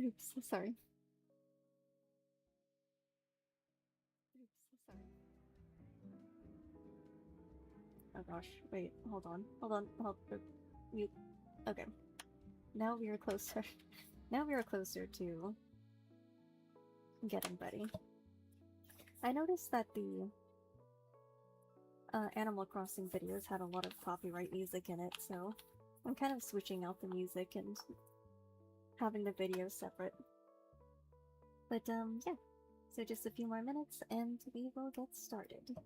Oops, sorry. Oh gosh, wait, hold, mute. Okay, now we are closer. Now we are closer to getting ready. I noticed that the Animal Crossing videos had a lot of copyright music in it, so I'm kind of switching out the music and having the videos separate. But yeah, so just a few more minutes and we will get started.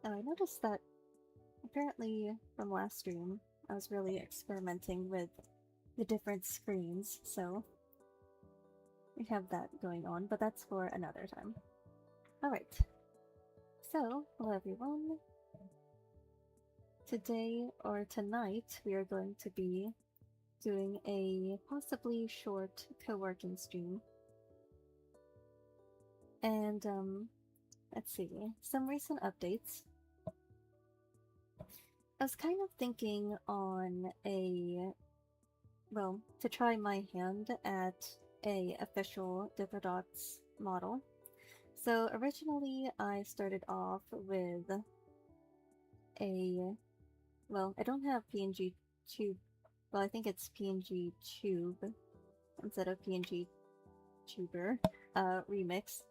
I noticed that apparently from last stream, I was really experimenting with the different screens, so we have that going on, but that's for another time. Alright, so hello everyone. Today or tonight we are going to be doing a possibly short co-working stream. And let's see, some recent updates. I was kind of thinking on to try my hand at a official Differdots model. So originally I started off with I don't have PNG tube, well I think it's PNG tube instead of PNG tuber remix.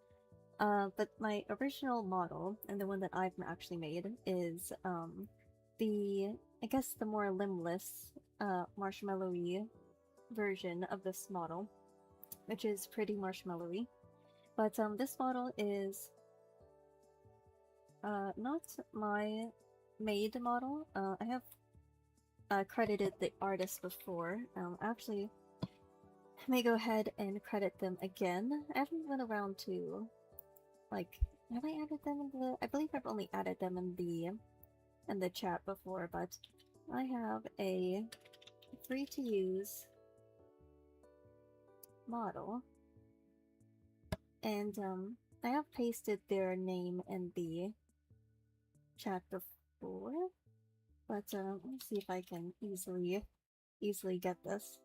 But my original model, and the one that I've actually made, is I guess the more limbless, marshmallowy version of this model, which is pretty marshmallowy. But this model is not my made model. I have credited the artist before. Actually, I may go ahead and credit them again. I haven't went around to, like, have I added them in the? I believe I've only added them in the chat before, but I have a free to use model, and I have pasted their name in the chat before, but let me see if I can easily get this.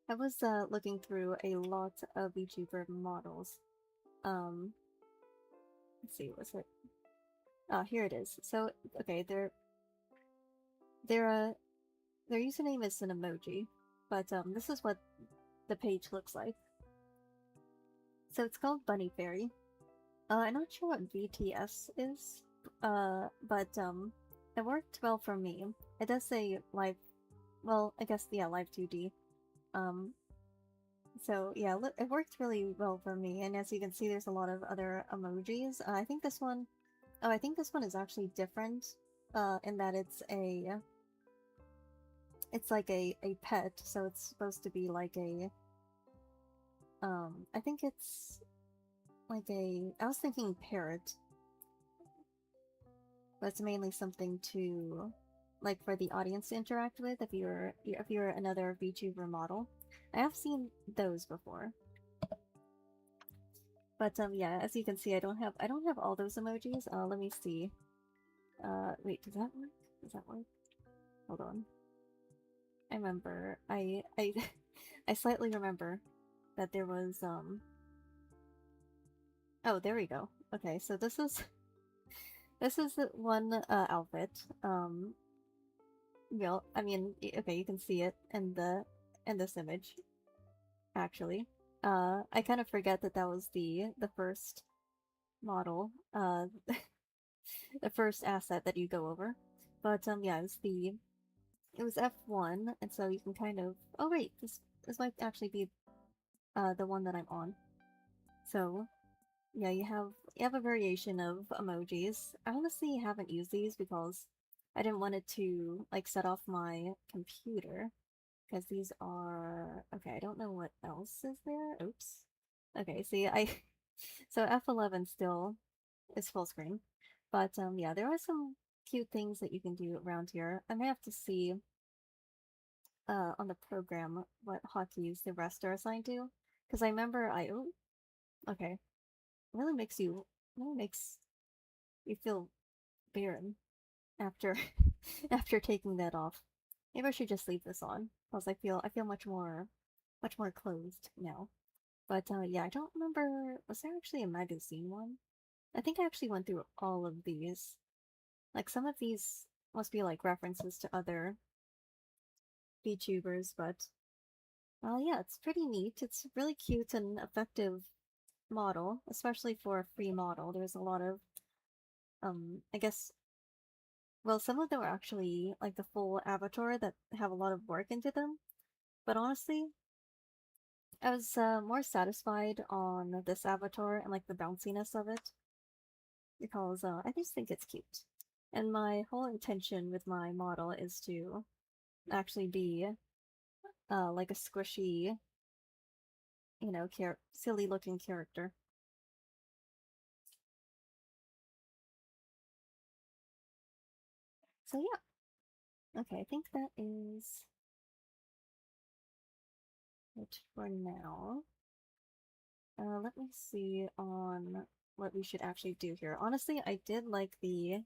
I was looking through a lot of VTuber models. Let's see, was it? Oh, here it is. So okay, their username is an emoji, but this is what the page looks like. So it's called Bunny Fairy. I'm not sure what VTS is, but it worked well for me. It does say live, well, I guess yeah, live 2D. So yeah, it worked really well for me. And as you can see, there's a lot of other emojis. I think this one, oh, I think this one is actually different, in that it's like a pet, so it's supposed to be like a, I think it's like I was thinking parrot, but it's mainly something to, like, for the audience to interact with if you're another VTuber model. I have seen those before. But yeah, as you can see, I don't have all those emojis. Let me see. Wait, does that work? Does that work? Hold on. I remember. I I slightly remember that there was oh, there we go. Okay, so this is this is the one outfit. Well, I mean, okay, you can see it in this image actually. I kind of forget that that was the first model, the first asset that you go over. But yeah, it was F1, and so you can kind of, oh wait, this might actually be the one that I'm on. So yeah, you have a variation of emojis. I honestly haven't used these because I didn't want it to like set off my computer because these are okay. I don't know what else is there. Oops. Okay, see, I so F11 still is full screen, but yeah, there are some cute things that you can do around here. I may have to see on the program what hotkeys the rest are assigned to, because I remember I oh okay, it really makes you feel barren after after taking that off. Maybe I should just leave this on because I feel much more closed now. But yeah, I don't remember. Was there actually a magazine one? I think I actually went through all of these. Like some of these must be like references to other VTubers, but yeah, it's pretty neat. It's really cute and effective model, especially for a free model. There's a lot of I guess well, some of them are actually like the full avatar that have a lot of work into them. But honestly, I was more satisfied on this avatar and like the bounciness of it because I just think it's cute. And my whole intention with my model is to actually be like a squishy, silly looking character. So yeah, okay, I think that is it for now. Let me see on what we should actually do here. Honestly, I did like the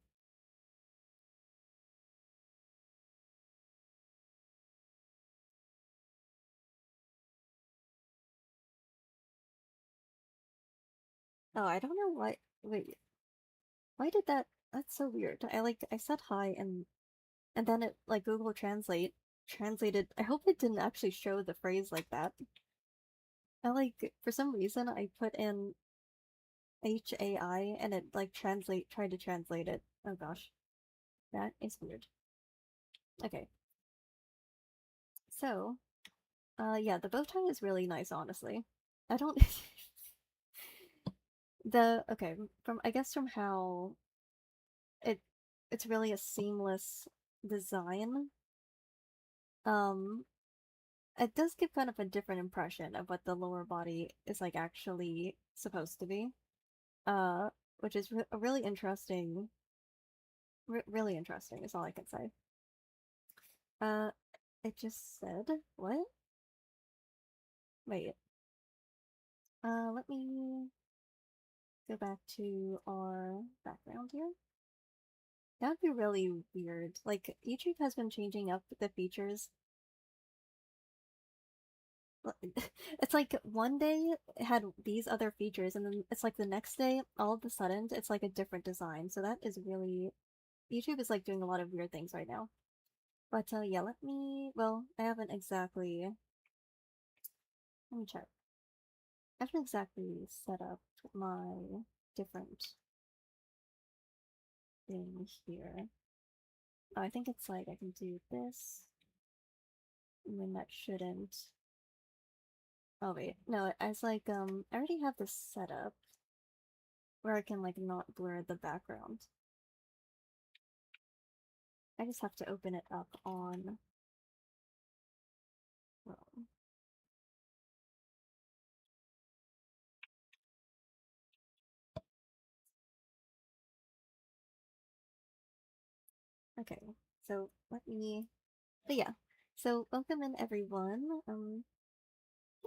oh, I don't know why. Wait, why did that? That's so weird. I said hi and then it like Google Translate translated. I hope it didn't actually show the phrase like that. I like for some reason I put in HAI and it like tried to translate it. Oh gosh, that is weird. Okay, so yeah, the bow tie is really nice, honestly. I don't the okay from I guess from how it it's really a seamless design. Um, it does give kind of a different impression of what the lower body is like actually supposed to be. Uh, which is a really interesting, really interesting is all I can say. Uh, it just said what? Wait. Let me go back to our background here. That would be really weird. Like YouTube has been changing up the features. It's like one day it had these other features, and then it's like the next day, all of a sudden, it's like a different design. So that is really YouTube is like doing a lot of weird things right now. But yeah, well, I haven't exactly. Let me check. I haven't exactly set up my different thing here. Oh, I think it's like I can do this, and then that shouldn't. Oh wait, no, I was like, I already have this set up where I can like not blur the background. I just have to open it up on Chrome. Okay, so let me. But yeah, so welcome in everyone.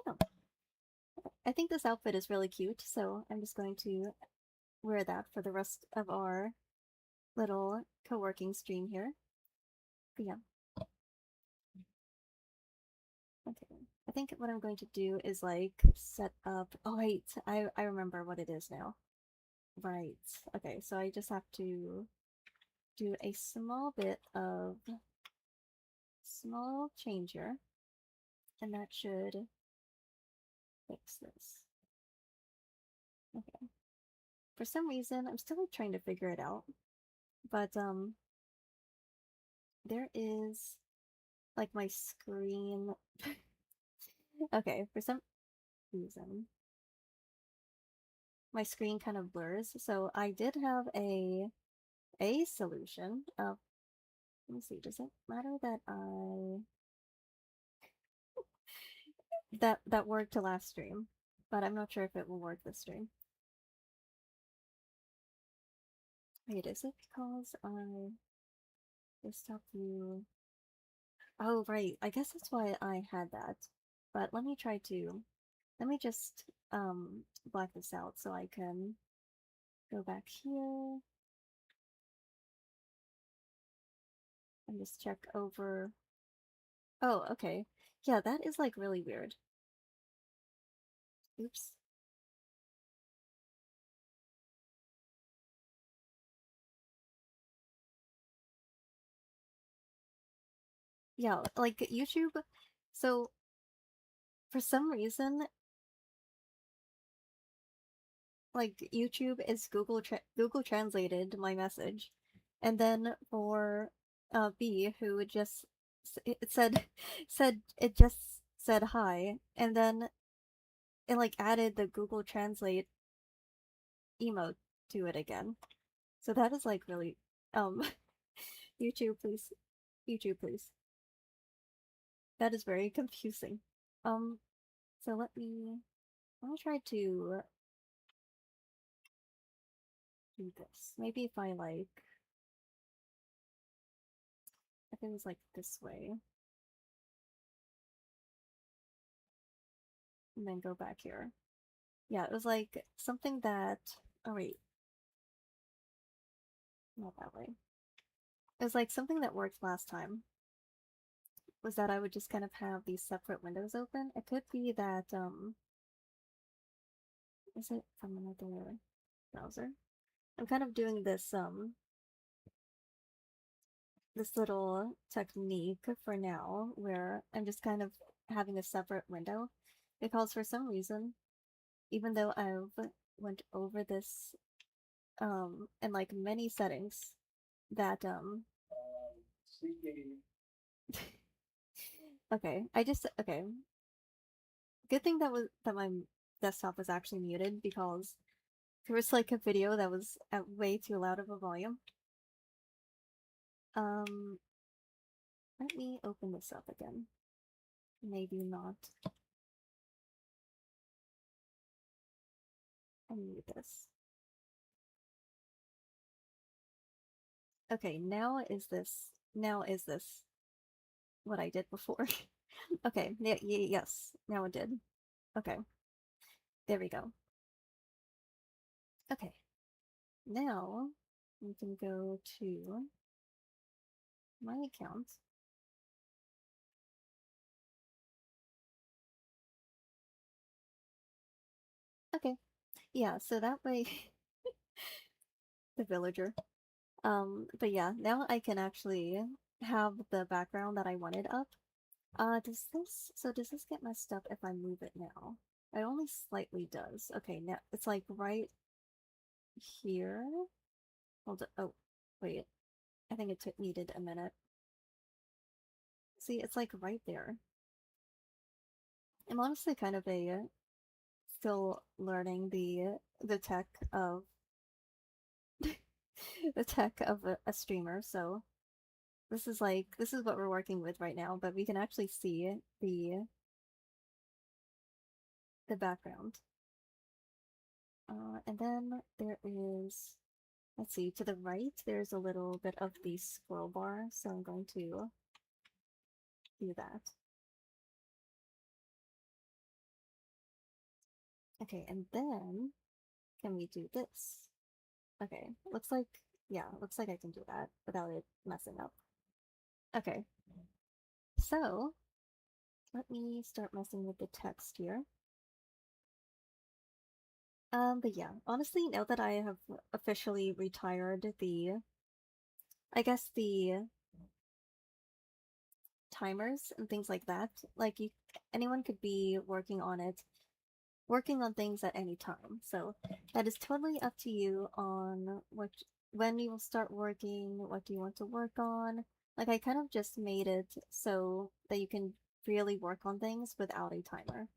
Yeah, I think this outfit is really cute, so I'm just going to wear that for the rest of our little co-working stream here. But yeah, okay. I think what I'm going to do is like set up. Oh wait, I remember what it is now. Right. Okay, so I just have to do a small bit of small change here, and that should fix this. Okay. For some reason, I'm still like, trying to figure it out, but there is like my screen. Okay, for some reason, my screen kind of blurs. So I did have a solution. Let me see. Does it matter that that worked to last stream? But I'm not sure if it will work this stream. Wait, is it because I desktop view? Oh, right. I guess that's why I had that. But let me just black this out so I can go back here and just check over. Oh, okay. Yeah, that is like really weird. Oops. Yeah, like YouTube. So for some reason, like YouTube is Google translated my message, and then for B who would just it said it just said hi, and then it like added the Google Translate emote to it again. So that is like really um YouTube please, YouTube please. That is very confusing. Um, so let me try to do this. Maybe if I like if it was like this way and then go back here. Yeah, it was like something that oh wait, not that way. It was like something that worked last time was that I would just kind of have these separate windows open. It could be that is it from another browser? I'm kind of doing this little technique for now where I'm just kind of having a separate window because for some reason, even though I've went over this in like many settings that okay, okay. Good thing that my desktop was actually muted because there was like a video that was at way too loud of a volume. Um Let me open this up again. Maybe not. I need this. Okay, now is this what I did before? Okay, yes, now it did. Okay, there we go. Okay, now we can go to my account. Okay, yeah, so that way the villager. But yeah, now I can actually have the background that I wanted up. Does this get messed up if I move it now? It only slightly does. Okay, now it's like right here. Hold on. Oh, wait. I think it needed a minute. See, it's like right there. I'm honestly kind of a still learning the tech of the tech of a streamer, so this is what we're working with right now, but we can actually see the background. And then there is let's see, to the right, there's a little bit of the scroll bar, so I'm going to do that. Okay, and then can we do this? Okay, looks like, yeah, looks like I can do that without it messing up. Okay, so let me start messing with the text here. But yeah, honestly, now that I have officially retired I guess the timers and things like that, like anyone could be working on things at any time. So that is totally up to you on when you will start working, what do you want to work on. Like I kind of just made it so that you can really work on things without a timer.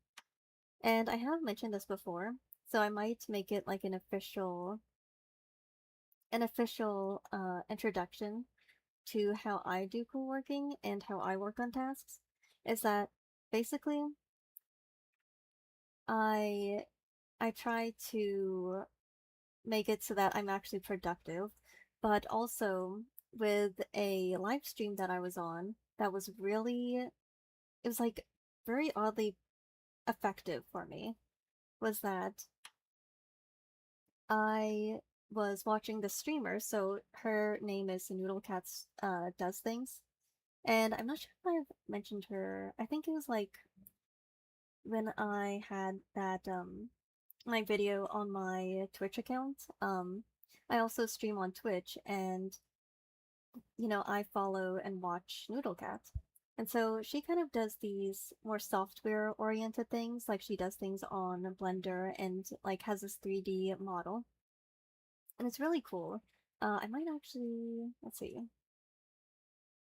And I have mentioned this before, so I might make it like an official introduction to how I do co-working and how I work on tasks. Is that basically I I try to make it so that I'm actually productive, but also with a live stream that I was on that was really, it was like very oddly effective for me, was that I was watching the streamer, so her name is Noodle Cats Does Things, and I'm not sure if I've mentioned her. I think it was like when I had that my video on my Twitch account. I also stream on Twitch, and I follow and watch Noodle Cat. And so she kind of does these more software oriented things, like she does things on Blender and like has this 3D model. And it's really cool. I might actually, let's see.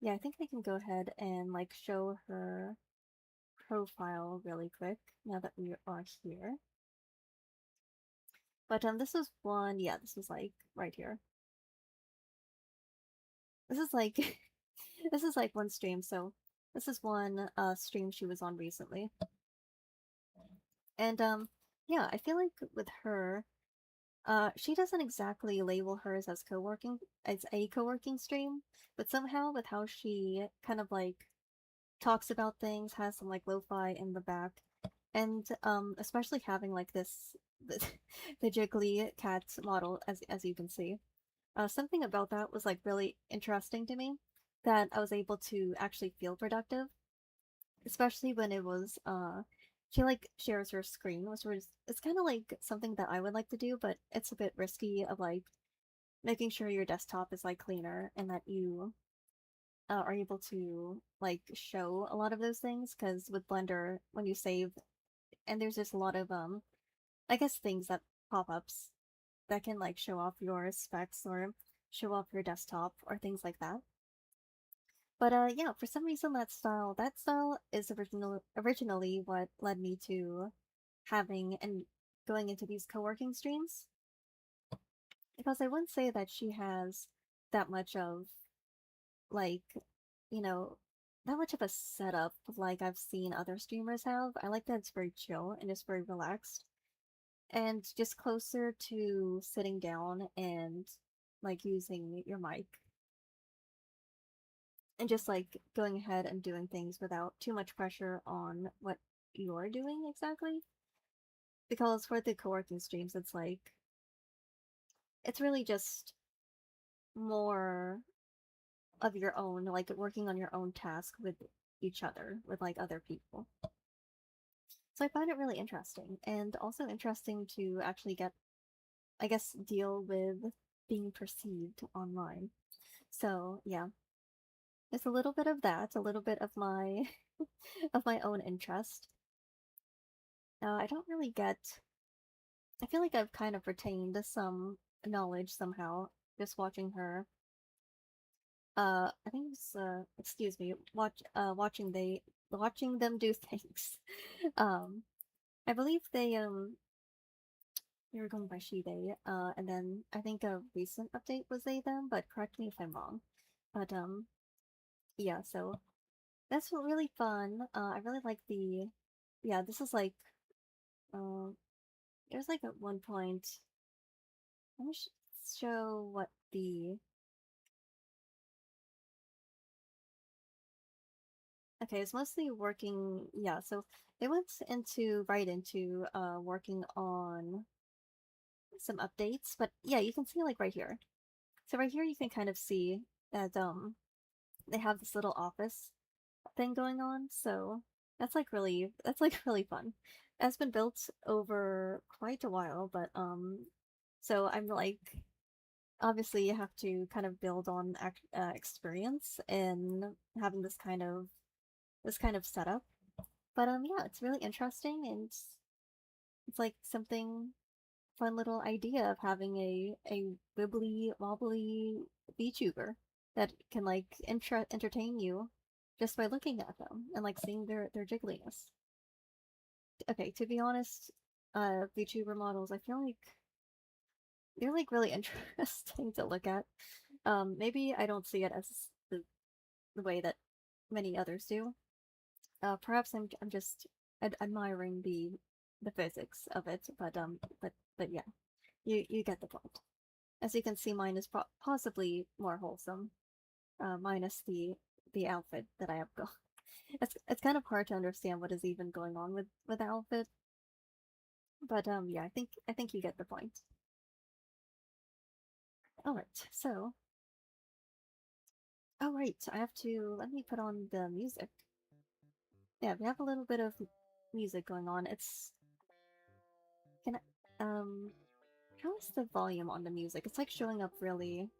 Yeah, I think I can go ahead and like show her profile really quick now that we are here. But this was one, yeah, this was like right here. This is like this is like one stream, so this is one stream she was on recently. And yeah, I feel like with her, she doesn't exactly label hers as co-working as a co-working stream, but somehow with how she kind of like talks about things, has some like lo-fi in the back, and especially having like this the, the jiggly cat model as you can see. Something about that was like really interesting to me, that I was able to actually feel productive, especially when it was she like shares her screen, which was it's kind of like something that I would like to do, but it's a bit risky of like making sure your desktop is like cleaner and that you are able to like show a lot of those things, because with Blender when you save, and there's just a lot of I guess things that pop ups that can like show off your specs or show off your desktop or things like that. But yeah, for some reason that style is originally what led me to having and going into these co-working streams, because I wouldn't say that she has that much of like, you know, that much of a setup like I've seen other streamers have. I like that it's very chill and it's very relaxed and just closer to sitting down and like using your mic and just like going ahead and doing things without too much pressure on what you're doing exactly. Because for the co-working streams, it's like it's really just more of your own, like working on your own task with each other, with like other people. So I find it really interesting, and also interesting to actually get, I guess, deal with being perceived online. So yeah, it's a little bit of that, a little bit of my of my own interest. I don't really get. I feel like I've kind of retained some knowledge somehow just watching her. I think it's excuse me, watching them do things. Um, I believe they were going by she they. And then I think a recent update was they them, but correct me if I'm wrong. But yeah, so that's really fun. I really like the yeah. This is like uh, there's like at one point. Let me let's show what the... Okay, it's mostly working, yeah, so they went right into working on some updates, but yeah, you can see like right here. So right here you can kind of see that they have this little office thing going on, so that's like really fun. It's been built over quite a while, but so I'm like, obviously you have to kind of build on experience in having this kind of setup. But yeah, it's really interesting, and it's like something fun little idea of having a wibbly wobbly VTuber that can like entertain you just by looking at them and like seeing their jiggliness. Okay, to be honest, VTuber models, I feel like they're like really interesting to look at. Maybe I don't see it as the way that many others do. Perhaps I'm just admiring the physics of it, but yeah, you get the point. As you can see, mine is possibly more wholesome, minus the outfit that I have going. It's kind of hard to understand what is even going on with the outfit, but yeah, I think you get the point. All right, so oh right, I have to let me put on the music. Yeah, we have a little bit of music going on. It's can how is the volume on the music? It's like showing up really.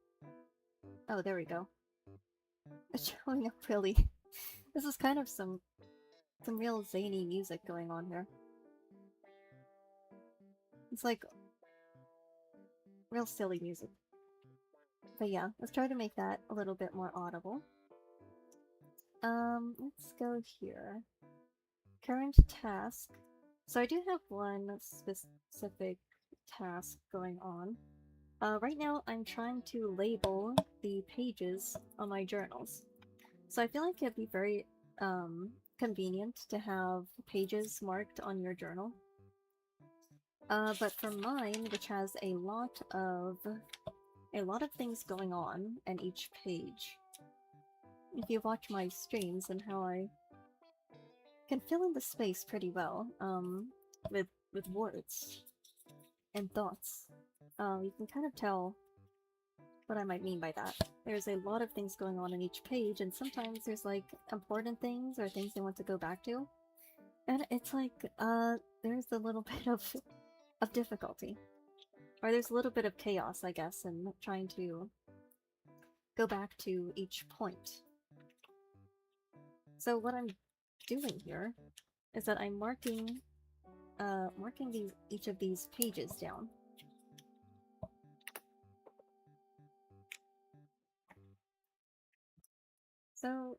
Oh, there we go. It's showing up really. This is kind of some real zany music going on here. It's like real silly music. But yeah, let's try to make that a little bit more audible. Let's go here. Current task. So I do have one specific task going on. Right now I'm trying to label the pages on my journals. So I feel like it'd be very convenient to have pages marked on your journal. But for mine, which has a lot of things going on in each page. If you watch my streams and how I can fill in the space pretty well, with words and thoughts, you can kind of tell what I might mean by that. There's a lot of things going on in each page, and sometimes there's like important things or things they want to go back to, and it's like there's a little bit of difficulty, or there's a little bit of chaos, I guess, in trying to go back to each point. So what I'm doing here is that I'm marking each of these pages down. So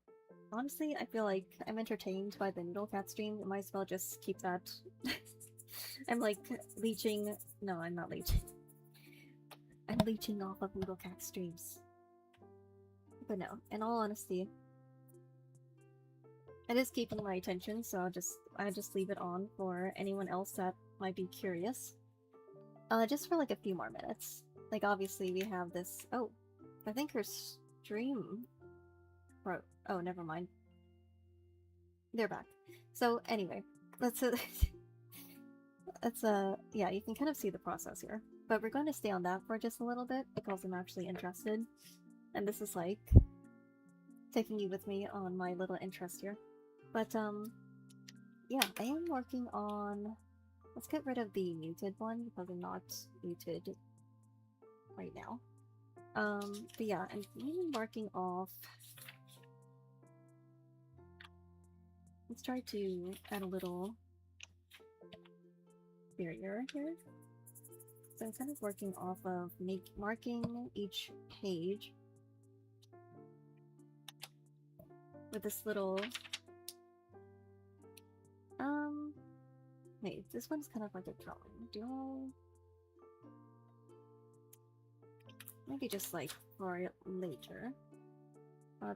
honestly, I feel like I'm entertained by the Noodle Cat stream. I might as well just keep that. I'm like leeching. No, I'm not leeching. I'm leeching off of Noodle Cat streams. But no, in all honesty, it is keeping my attention, so I just leave it on for anyone else that might be curious. Just for like a few more minutes. Like obviously we have this. Oh, I think her stream. Oh, never mind. They're back. So anyway, let's yeah, you can kind of see the process here. But we're going to stay on that for just a little bit because I'm actually interested. And this is like taking you with me on my little interest here. But yeah, I am working on, let's get rid of the muted one because I'm not muted right now. But yeah, I'm really marking off. Let's try to add a little barrier here. So I'm kind of working off of marking each page with this little wait, this one's kind of like a drawing. Do I maybe just like for later?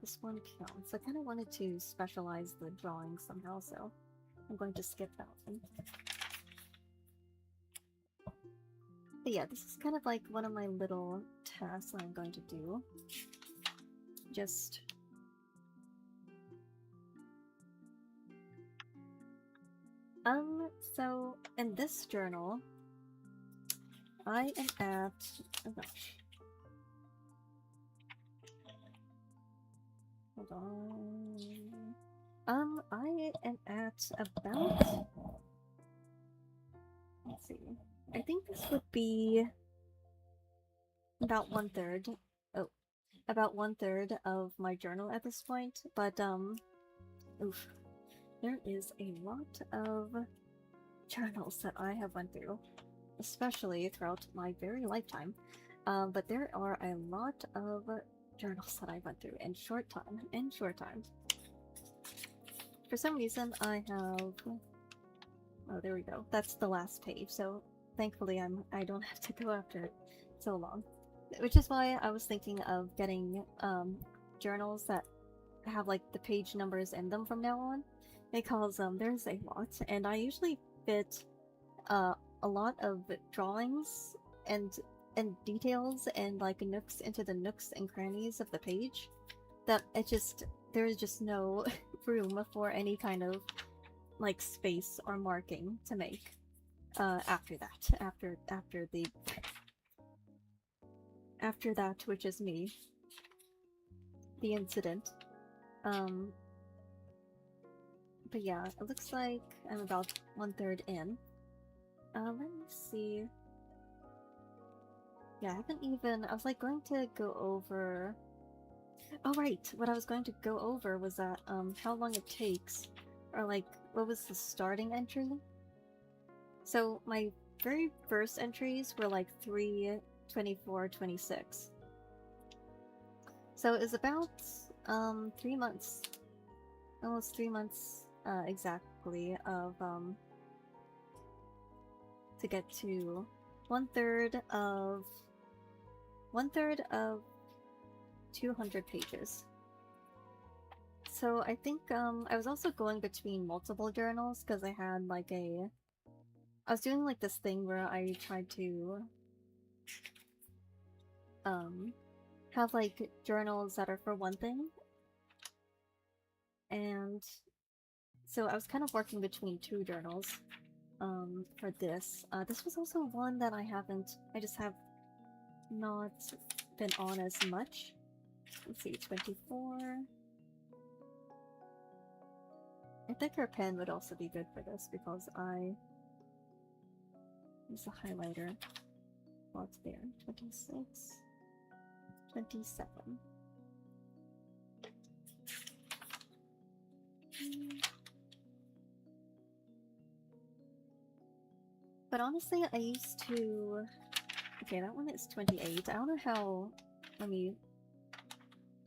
This one counts. I kind of wanted to specialize the drawing somehow, so I'm going to skip that one. But yeah, this is kind of like one of my little tasks that I'm going to do. Just so in this journal, I am at, oh gosh, hold on. I am at about, let's see, I think this would be about 1/3. Oh, about 1/3 of my journal at this point, but oof, there is a lot of journals that I have went through, especially throughout my very lifetime. But there are a lot of journals that I went through in short time. For some reason, I have. Oh, there we go. That's the last page. So thankfully, I don't have to go after it so long. Which is why I was thinking of getting journals that have like the page numbers in them from now on, because there's a lot, and I usually fit a lot of drawings and details and like nooks into the nooks and crannies of the page that there is just no room for any kind of like space or marking to make after that, after that, which is me, the incident. But yeah, it looks like I'm about 1/3 in. Let me see. Yeah, I haven't even. I was like going to go over. Oh right, what I was going to go over was that how long it takes, or like what was the starting entry. So my very first entries were like 3/24/26. So it was about 3 months, almost 3 months exactly of to get to 1/3 of 200 pages. So I think I was also going between multiple journals because I had like I was doing like this thing where I tried to have like journals that are for one thing, and so I was kind of working between two journals for this. This was also one that I just have not been on as much. Let's see, 24. A thicker pen would also be good for this because I use a highlighter. What's there? 26, 27. But honestly, I used to. Okay, that one is 28. I don't know how. Let me.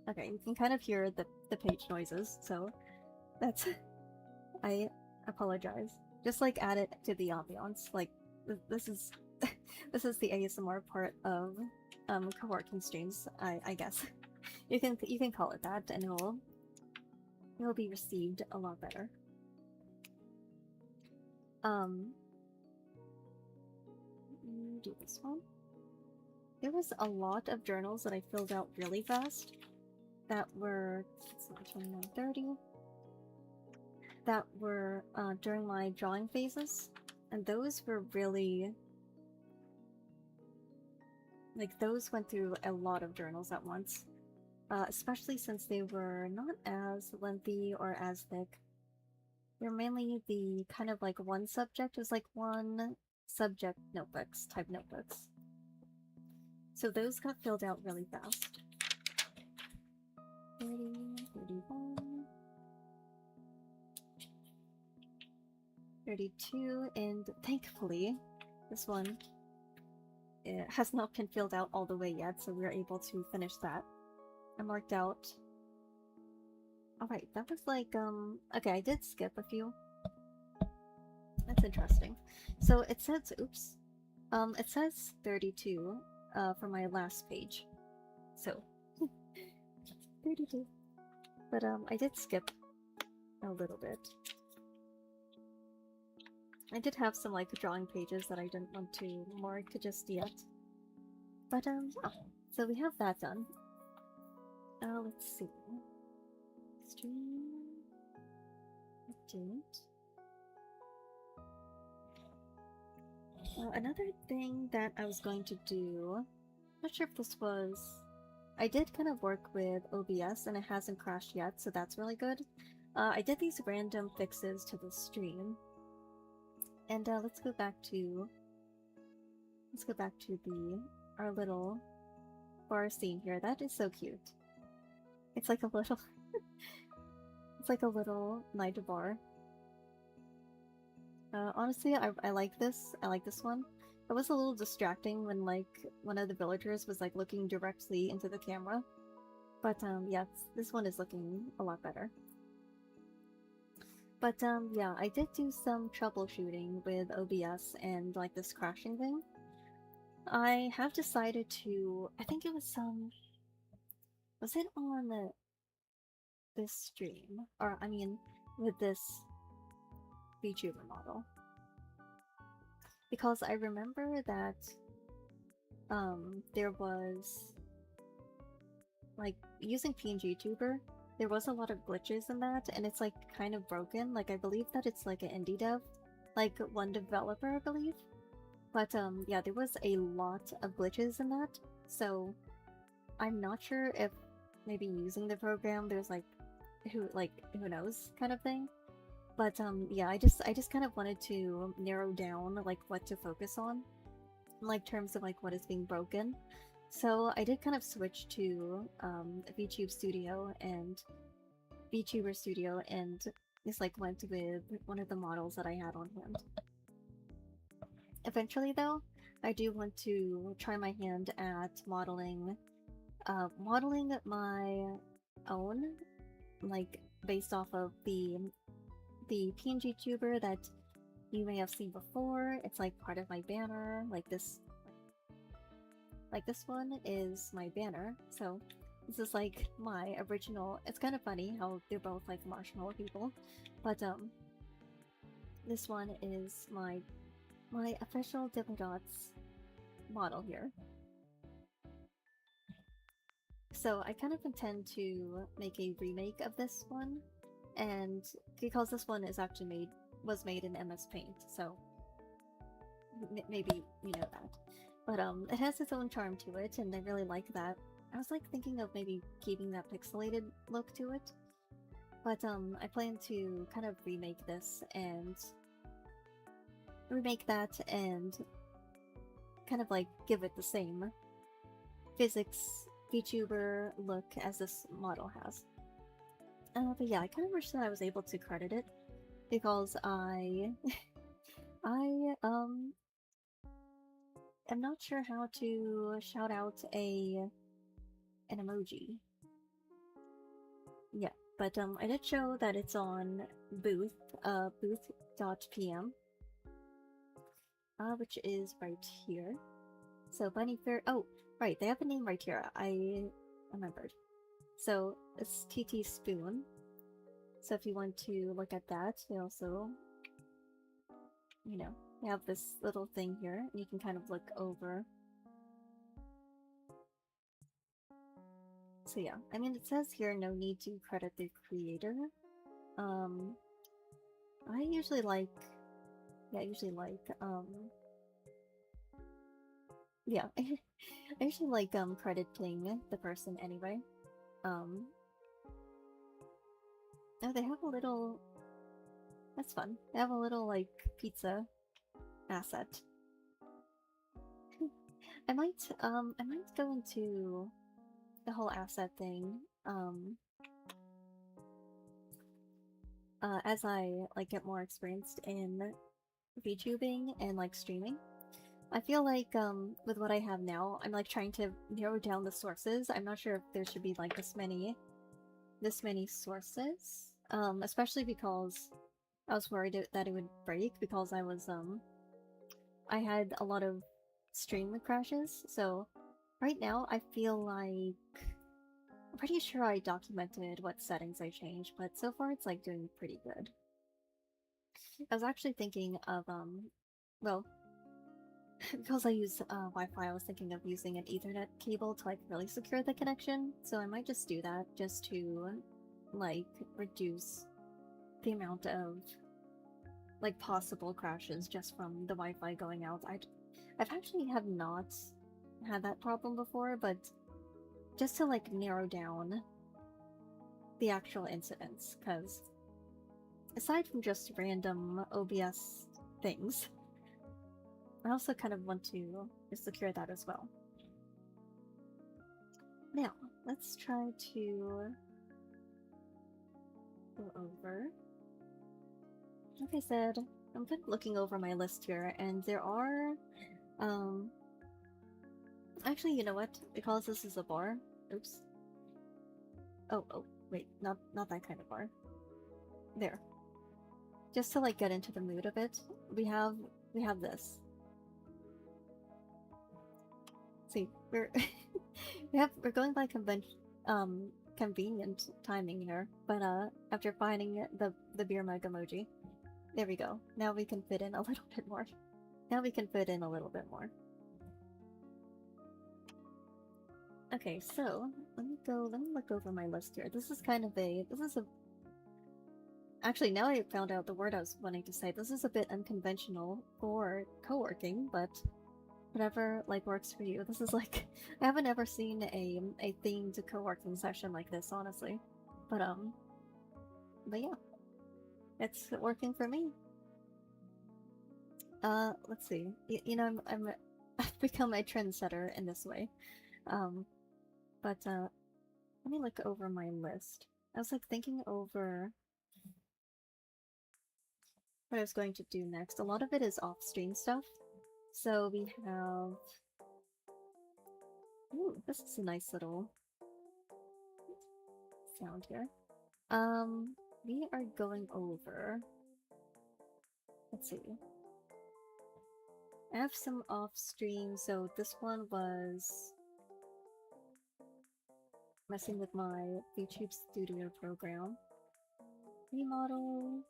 Okay, you can kind of hear the page noises, so that's. I apologize. Just like add it to the ambiance. Like this is this is the ASMR part of coworking streams. I guess you can call it that, and it'll be received a lot better. Do this one. There was a lot of journals that I filled out really fast that were 29, 30 that were during my drawing phases, and those were really like those went through a lot of journals at once, especially since they were not as lengthy or as thick. They're mainly the kind of like one subject. It was like one subject notebooks, type notebooks. So those got filled out really fast. 30, 31, 32, and thankfully, this one has not been filled out all the way yet, so we're able to finish that. I marked out. Alright, that was like, okay, I did skip a few. That's interesting. So it says, oops, it says 32 for my last page. So, 32. But I did skip a little bit. I did have some like drawing pages that I didn't want to mark just yet. But yeah. So we have that done. Let's see. Stream. I didn't. Another thing that I was going to do, not sure if this was. I did kind of work with OBS and it hasn't crashed yet, so that's really good. I did these random fixes to the stream, and let's go back to the our little bar scene here. That is so cute. It's like a little it's like a little night bar. Honestly, I like this. I like this one. It was a little distracting when like one of the villagers was like looking directly into the camera. But yeah, this one is looking a lot better. But yeah, I did do some troubleshooting with OBS and like this crashing thing. I have decided to, I think it was was it on this stream? Or I mean, with this VTuber model. Because I remember that there was like using pngtuber, there was a lot of glitches in that, and it's like kind of broken. Like I believe that it's like an indie dev, like one developer, I believe. But yeah, there was a lot of glitches in that, so I'm not sure if maybe using the program there's like who knows kind of thing. But yeah, I just kind of wanted to narrow down like what to focus on, like terms of like what is being broken. So I did kind of switch to VTuber Studio and just like went with one of the models that I had on hand. Eventually, though, I do want to try my hand at modeling my own, like based off of the pngtuber that you may have seen before. It's like part of my banner, like this one is my banner. So this is like my original. It's kind of funny how they're both like marshmallow people, but this one is my official Diplodots model here. So I kind of intend to make a remake of this one, and because this one is actually was made in MS Paint, so maybe you know that. But it has its own charm to it, and I really like that. I was like thinking of maybe keeping that pixelated look to it, but I plan to kind of remake this and kind of like give it the same physics VTuber look as this model has. But yeah, I kind of wish that I was able to credit it because I am not sure how to shout out an emoji. Yeah, but I did show that it's on booth.pm, which is right here. So Bunny Fair. Oh, right, they have a name right here. I remembered. So it's TT Spoon. So if you want to look at that, they also, you know, they have this little thing here, and you can kind of look over. So yeah, I mean, it says here no need to credit the creator. I usually like, yeah, yeah, I usually like crediting the person anyway. Oh, they have a little. That's fun. They have a little like pizza asset. I might go into the whole asset thing as I like get more experienced in VTubing and like streaming. I feel like with what I have now, I'm like trying to narrow down the sources. I'm not sure if there should be like this many sources. Especially because I was worried that it would break because I had a lot of stream crashes. So right now I feel like I'm pretty sure I documented what settings I changed, but so far it's like doing pretty good. I was actually thinking of, well, because I use Wi-Fi, I was thinking of using an Ethernet cable to like really secure the connection. So I might just do that just to like reduce the amount of like possible crashes just from the Wi-Fi going out. I've actually have not had that problem before, but just to like narrow down the actual incidents, because aside from just random OBS things, I also kind of want to secure that as well. Now, let's try to go over. Like I said, I'm kind of looking over my list here, and there are, actually, you know what? Because this is a bar. Oops. Oh, wait, not that kind of bar. There. Just to like get into the mood of it, we have this. See, we're we're going by convenient timing here, but after finding the beer mug emoji, there we go. Now we can fit in a little bit more. Now we can fit in a little bit more. Okay, so let me look over my list here. This is actually, now I found out the word I was wanting to say. This is a bit unconventional for co-working, but whatever like works for you. This is like I haven't ever seen a themed co-working session like this, honestly. But yeah, it's working for me. Let's see. You know, I've become a trendsetter in this way. But let me look over my list. I was like thinking over what I was going to do next. A lot of it is off-stream stuff. So we have... Ooh, this is a nice little sound here. We are going over... Let's see. I have some off-stream, so this one was messing with my YouTube Studio program. Remodel.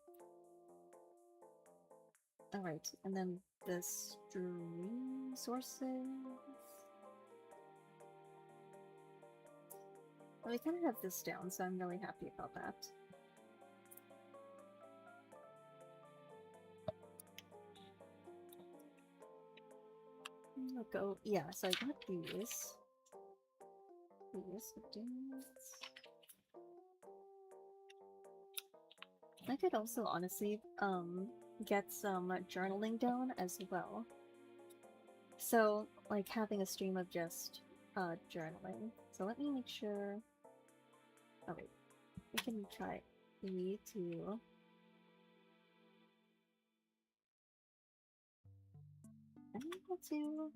Alright, and then the stream sources. Well, we kind of have this down, so I'm really happy about that. I'll go. Yeah, so I got these. I could also honestly get some journaling down as well. So like having a stream of just journaling. So let me make sure. Oh wait, we can try E2. I'm able to.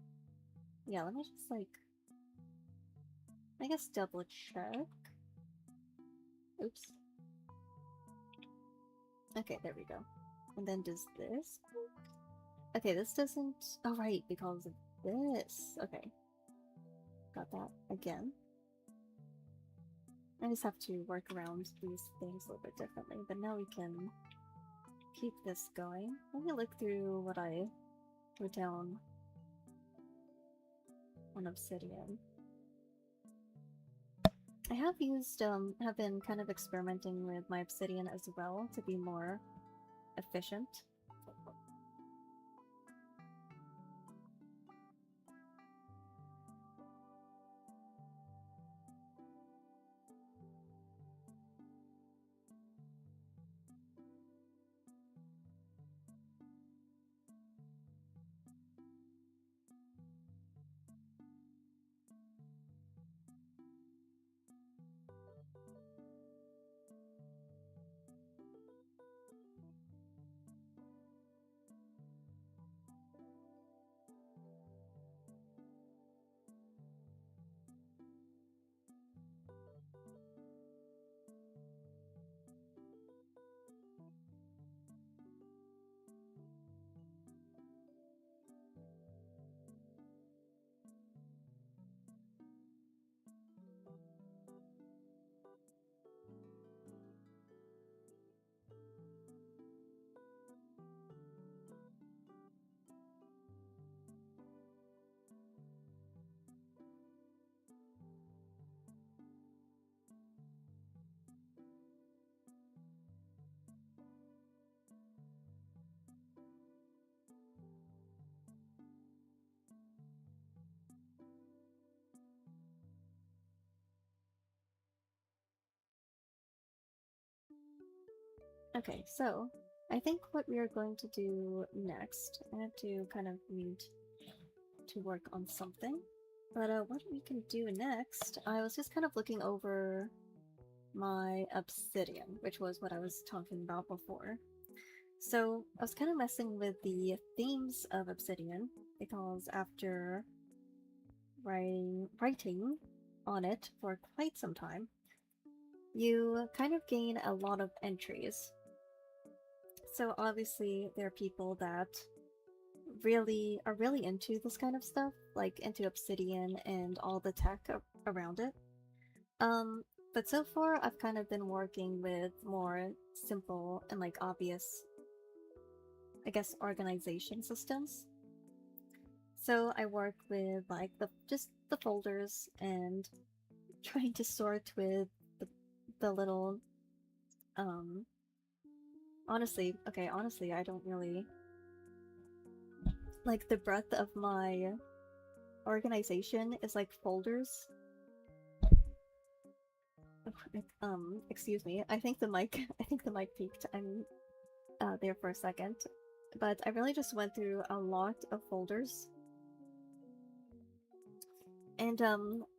Yeah, let me just like. I guess double check. Oops. Okay, there we go. And then does this? Okay, this doesn't... Oh, right, because of this. Okay. Got that again. I just have to work around these things a little bit differently, but now we can keep this going. Let me look through what I wrote down on Obsidian. I have been kind of experimenting with my Obsidian as well to be more efficient. Okay, so I think what we are going to do next, I have to kind of need to work on something. But what we can do next, I was just kind of looking over my obsidian, which was what I was talking about before. So I was kind of messing with the themes of obsidian because after writing on it for quite some time, you kind of gain a lot of entries. So obviously there are people that are really into this kind of stuff, like into obsidian and all the tech around it. Um, but so far I've kind of been working with more simple and like obvious, I guess, organization systems. So I work with like just the folders and trying to sort with the little um honestly, I don't really like the breadth of my organization is like folders. Excuse me. I think the mic peaked. I'm there for a second. But I really just went through a lot of folders. And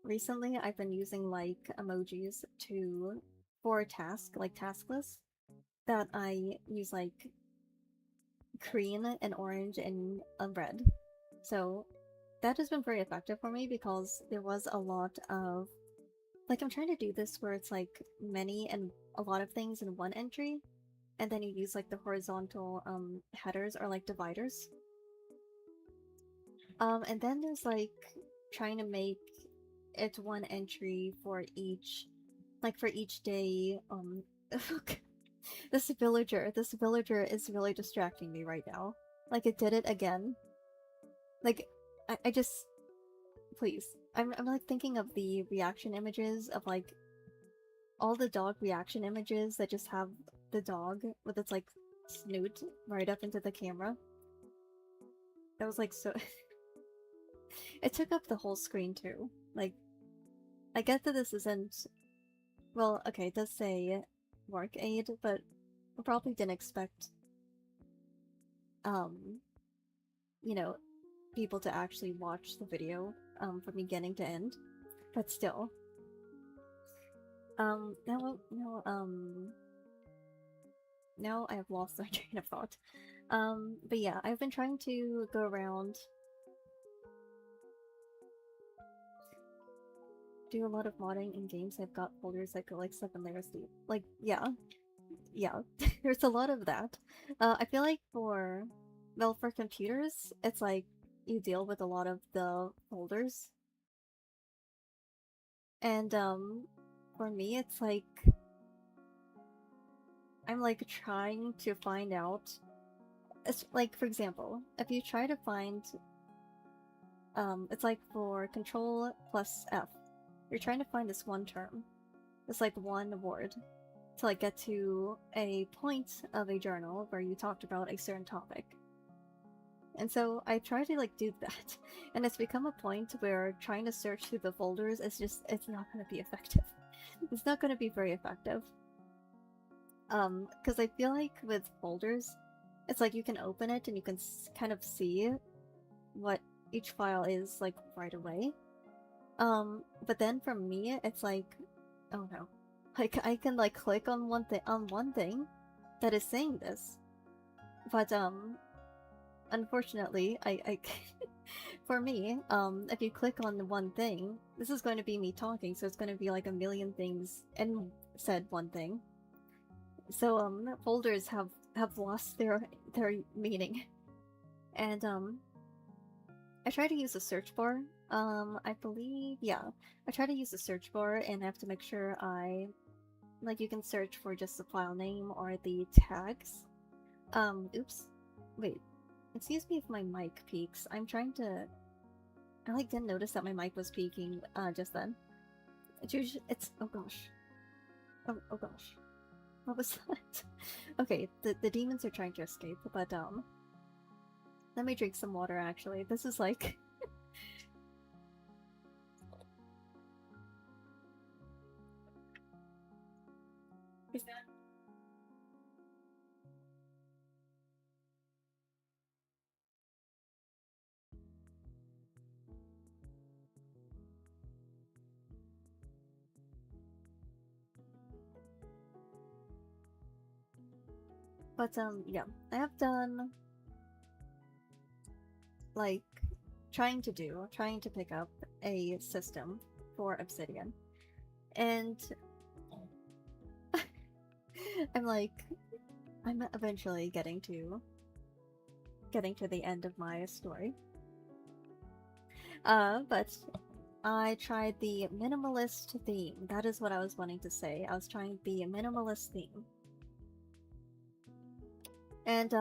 recently I've been using like emojis for a task, like task lists that I use like green and orange and red. So that has been very effective for me because there was a lot of like I'm trying to do this where it's like many and a lot of things in one entry, and then you use like the horizontal headers or like dividers. And then there's like trying to make it one entry for each day. This villager is really distracting me right now. Like it did it again. Like I just please. I'm like thinking of the reaction images of like all the dog reaction images that just have the dog with its like snoot right up into the camera. That was like so it took up the whole screen too. Like I get that this isn't well, okay, it does say work aid, but I probably didn't expect um you know, people to actually watch the video from beginning to end. But still. Now I have lost my train of thought. But yeah, I've been trying to go around, do a lot of modding in games. I've got folders that go like 7 layers deep. Like, yeah, there's a lot of that. I feel like for computers, it's like you deal with a lot of the folders. And for me, it's like I'm like trying to find out. It's like, for example, if you try to find, it's like for Control plus F, you're trying to find this one term, this like one word, to like get to a point of a journal where you talked about a certain topic. And so I try to like do that, and it's become a point where trying to search through the folders is just, it's not going to be effective. It's not going to be very effective. Because I feel like with folders, it's like you can open it and you can kind of see what each file is like right away. But then for me, it's like, oh no, like I can like click on one thing that is saying this, but unfortunately, I for me, if you click on the one thing, this is going to be me talking, so it's going to be like a million things in said one thing. So folders have lost their meaning, and I try to use a search bar. I believe, yeah, I try to use the search bar, and I have to make sure like you can search for just the file name or the tags. Oops, wait. Excuse me if my mic peaks. I'm trying to. I like didn't notice that my mic was peaking just then. It's oh gosh. Oh gosh. What was that? Okay, the demons are trying to escape, but let me drink some water actually. This is like is that But yeah, I have done like trying to pick up a system for Obsidian, and I'm like, I'm eventually getting to the end of my story. But I tried the minimalist theme. That is what I was wanting to say. I was trying the minimalist theme. And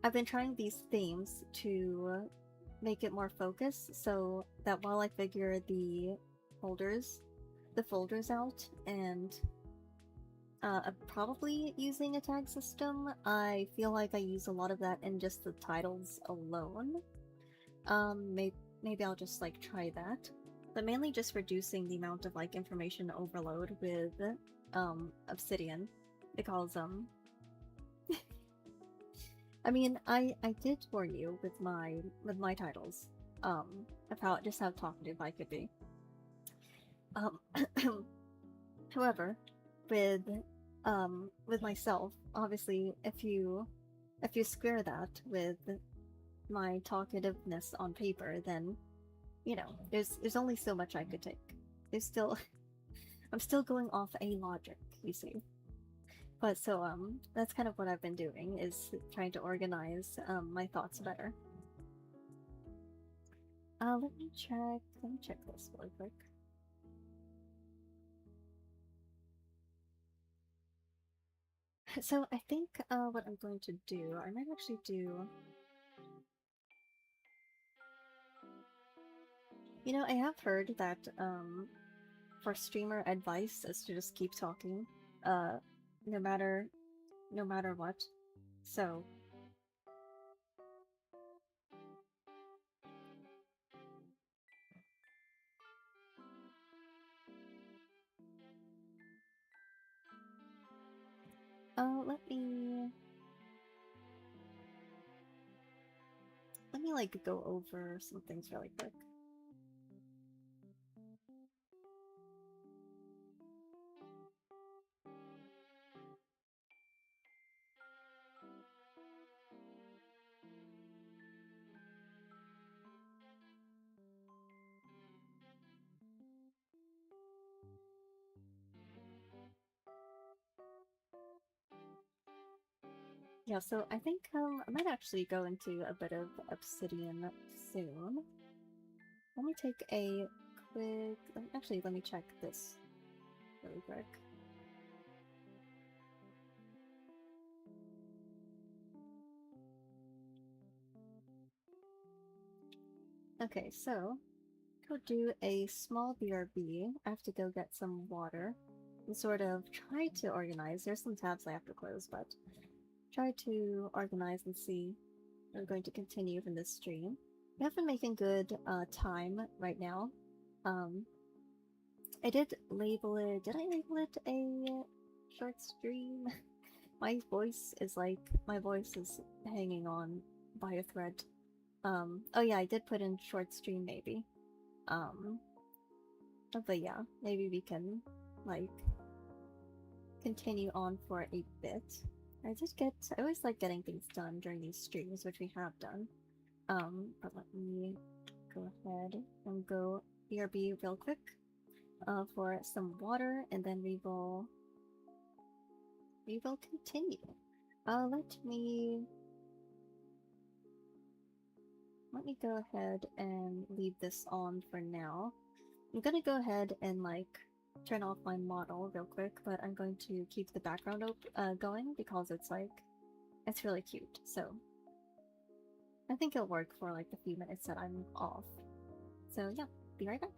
I've been trying these themes to make it more focused so that while I figure the folders out and probably using a tag system, I feel like I use a lot of that in just the titles alone. Maybe I'll just like try that, but mainly just reducing the amount of like information overload with Obsidian, because I mean I did warn you with my titles of how talkative I could be. Um, however, with myself, obviously, if you square that with my talkativeness on paper, then you know there's only so much I could take. There's still I'm still going off a logic, you see. But so that's kind of what I've been doing, is trying to organize my thoughts better. Let me check this really quick. So I think what I'm going to do, I might actually do. You know, I have heard that for streamer advice is to just keep talking, uh, no matter what. So let me like go over some things really quick. Yeah, so I think I might actually go into a bit of Obsidian soon. Let me take a quick. Actually, let me check this really quick. Okay, so go do a small BRB. I have to go get some water and sort of try to organize. There's some tabs I have to close, but try to organize and see. I'm going to continue from this stream. We have been making good time right now. Um, I did label it. Did I label it a short stream? My voice is hanging on by a thread. Oh yeah, I did put in short stream maybe. Um, but yeah, maybe we can like continue on for a bit. I always like getting things done during these streams, which we have done. But let me go ahead and go BRB real quick for some water, and then we will continue. Let me go ahead and leave this on for now. I'm gonna go ahead and like turn off my model real quick, but I'm going to keep the background going because it's really cute. So I think it'll work for like the few minutes that I'm off. So yeah, be right back.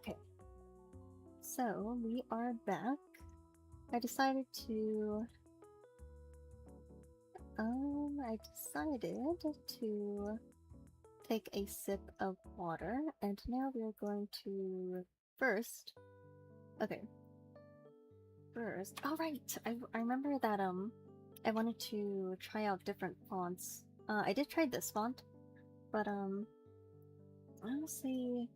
Okay. So we are back. I decided to take a sip of water, and now we're going to first. Okay, first. Oh right, I remember that I wanted to try out different fonts. I did try this font, but honestly,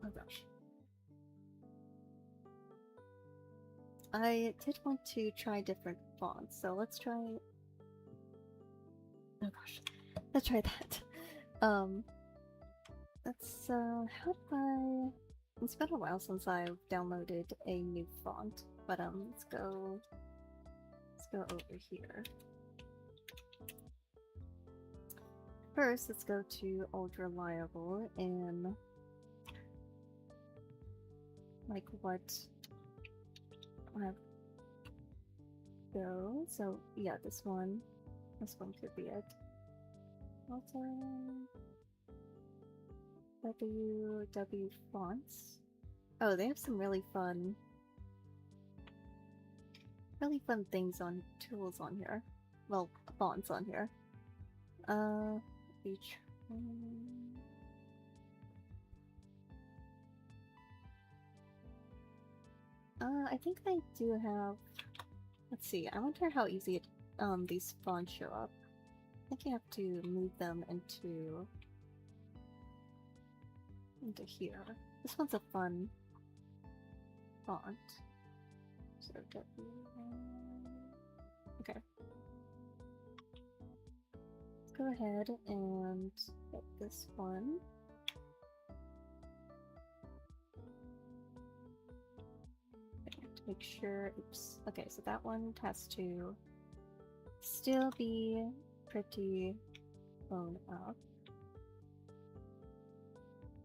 oh gosh. I did want to try different fonts, so let's try. Oh gosh, let's try that. Um, how do I? It's been a while since I've downloaded a new font, but let's go over here. First, let's go to Old Reliable and like what I have go. So yeah, this one could be it. Also, WW fonts. Oh, they have some really fun things on tools on here. Well, fonts on here. Each I think they do have. Let's see. I wonder how easy these fonts show up. I think you have to move them into here. This one's a fun font. So okay. Let's go ahead and get this one. To make sure. Oops. Okay, so that one has to still be pretty blown up.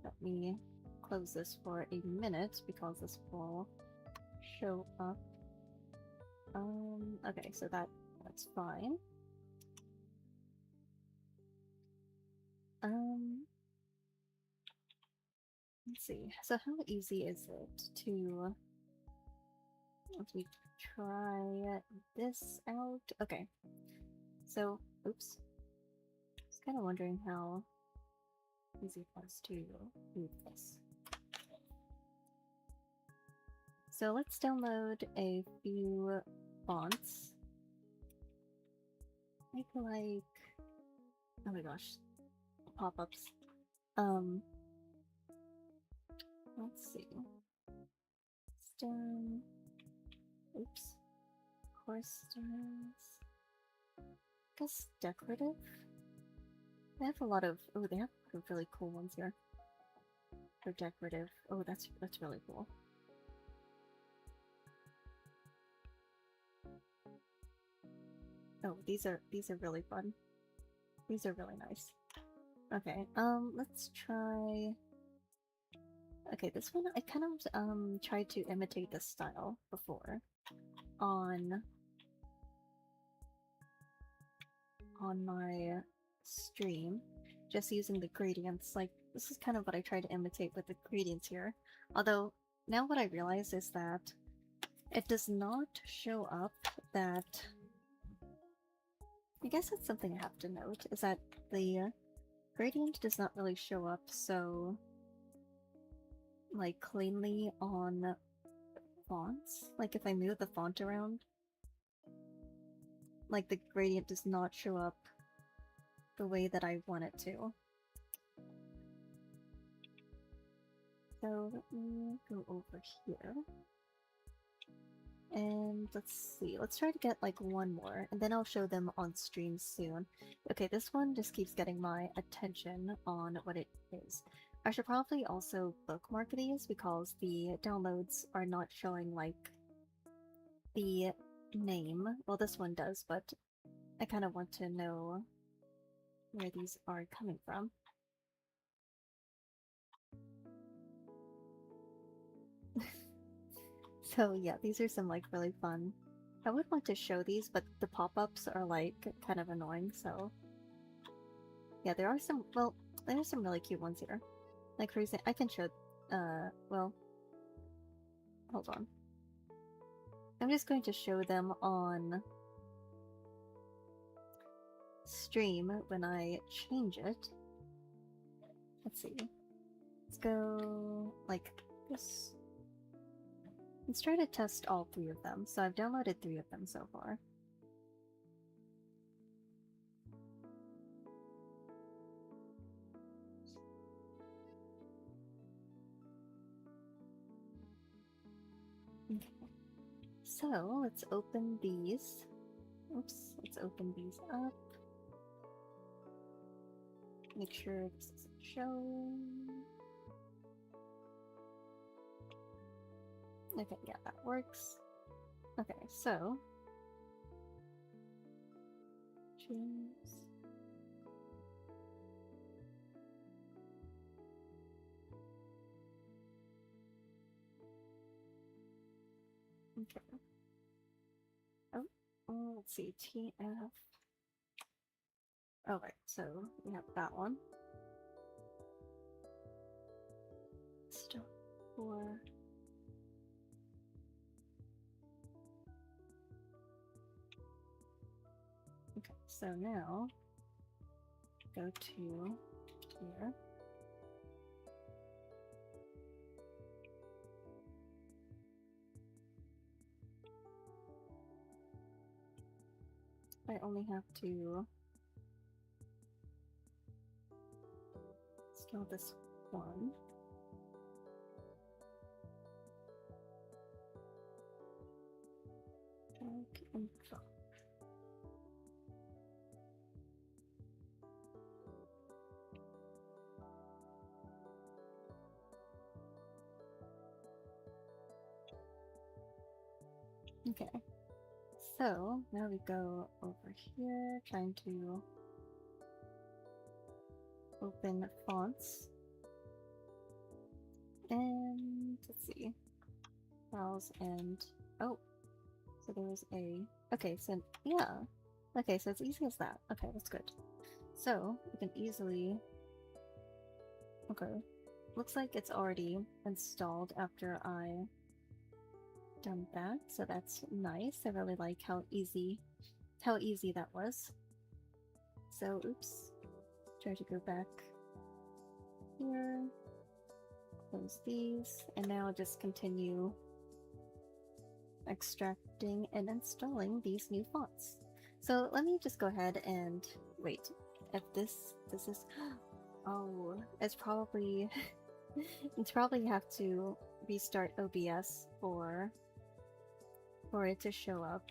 Let me close this for a minute because this will show up. Okay, so that's fine. Let's see. So how easy is it to... Let me try this out. Okay. So, oops. I was kind of wondering how easy it was to move this. So let's download a few fonts. Like, oh my gosh, pop-ups. Let's see. Stone. Oops. Course stones. I guess decorative? They have a lot of, oh, they have really cool ones here. They're decorative. Oh, that's really cool. Oh, these are really fun. These are really nice. Okay, let's try... Okay, this one I kind of tried to imitate this style before on my stream, just using the gradients. Like, this is kind of what I try to imitate with the gradients here. Although, now what I realize is that it does not show up that... I guess that's something I have to note, is that the gradient does not really show up so, like, cleanly on fonts. Like, if I move the font around, like, the gradient does not show up the way that I want it to. So let me go over here. And let's see, let's try to get like one more, and then I'll show them on stream soon. Okay, this one just keeps getting my attention on what it is. I should probably also bookmark these because the downloads are not showing like the name. Well, this one does, but I kind of want to know where these are coming from. So yeah, these are some like really fun I would want to show these, but the pop-ups are like kind of annoying, so yeah, there are some, well, there are some really cute ones here. Like for example, I can show, well, hold on. I'm just going to show them on stream when I change it. Let's see. Let's go like this. Let's try to test all 3 of them. So I've downloaded 3 of them so far. Okay. So let's open these. Oops, let's open these up. Make sure this isn't showing. Okay, yeah, that works. Okay, so choose. Okay. Oh, let's see, TF. Oh, right, so we have that one. Stop for. Okay, so now go to here. I only have to install this one. Info. Okay, so now we go over here, trying to open fonts. And let's see. Browse and oh, so there's a okay, so yeah. Okay, so it's easy as that. Okay, that's good. So we can easily okay. Looks like it's already installed after I done that, so that's nice. I really like how easy that was. So oops. Try to go back here. Close these, and now just continue extracting and installing these new fonts. So let me just go ahead and wait. If this is oh, it's probably it's probably have to restart OBS for it to show up.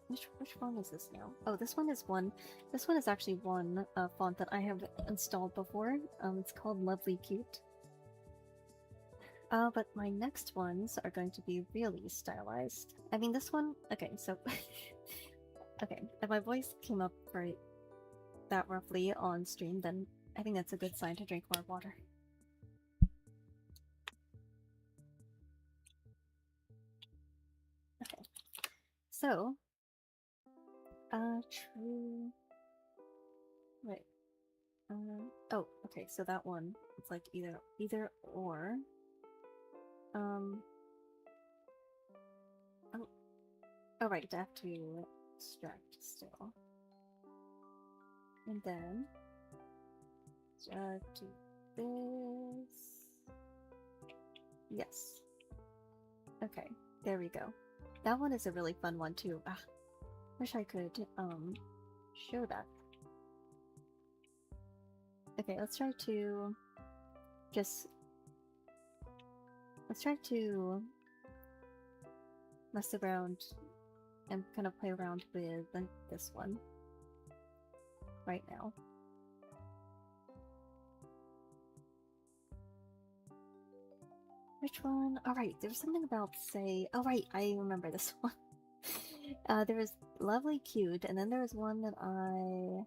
Which font is this now? Oh, this one is one. This one is actually one font that I have installed before. It's called Lovely Cute. But my next ones are going to be really stylized. I mean, this one. Okay, so okay, if my voice came up right that roughly on stream, then I think that's a good sign to drink more water. Okay, so true. Wait. Oh, okay, so that one, it's like either or. Oh, oh right, I have to extract still. And then, do this. Yes. Okay, there we go. That one is a really fun one too. Ah, wish I could, show that. Okay, let's try to mess around and kind of play around with this one right now. Which one? Alright, there was something about say... Oh right, I remember this one. There was Lovely Cute, and then there was one that I...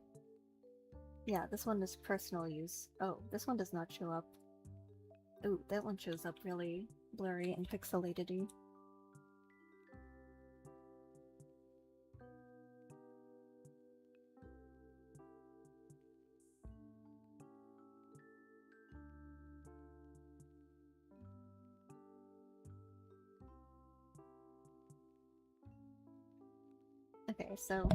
Yeah, this one is personal use. Oh, this one does not show up. Ooh, that one shows up really blurry and pixelated-y. Okay, so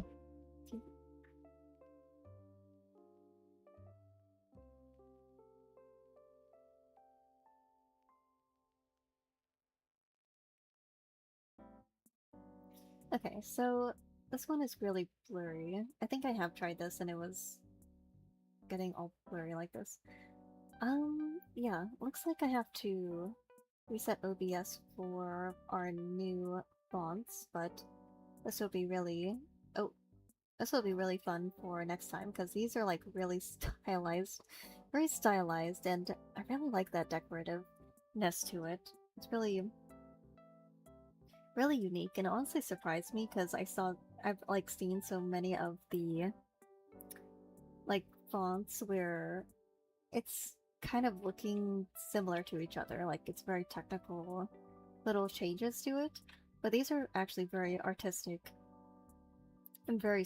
okay, so this one is really blurry. I think I have tried this and it was getting all blurry like this. Yeah, looks like I have to reset OBS for our new fonts, but this will be really oh, this will be really fun for next time because these are like really stylized, very stylized, and I really like that decorativeness to it. It's really unique and it honestly surprised me because I've like seen so many of the like fonts where it's kind of looking similar to each other, like it's very technical little changes to it, but these are actually very artistic and very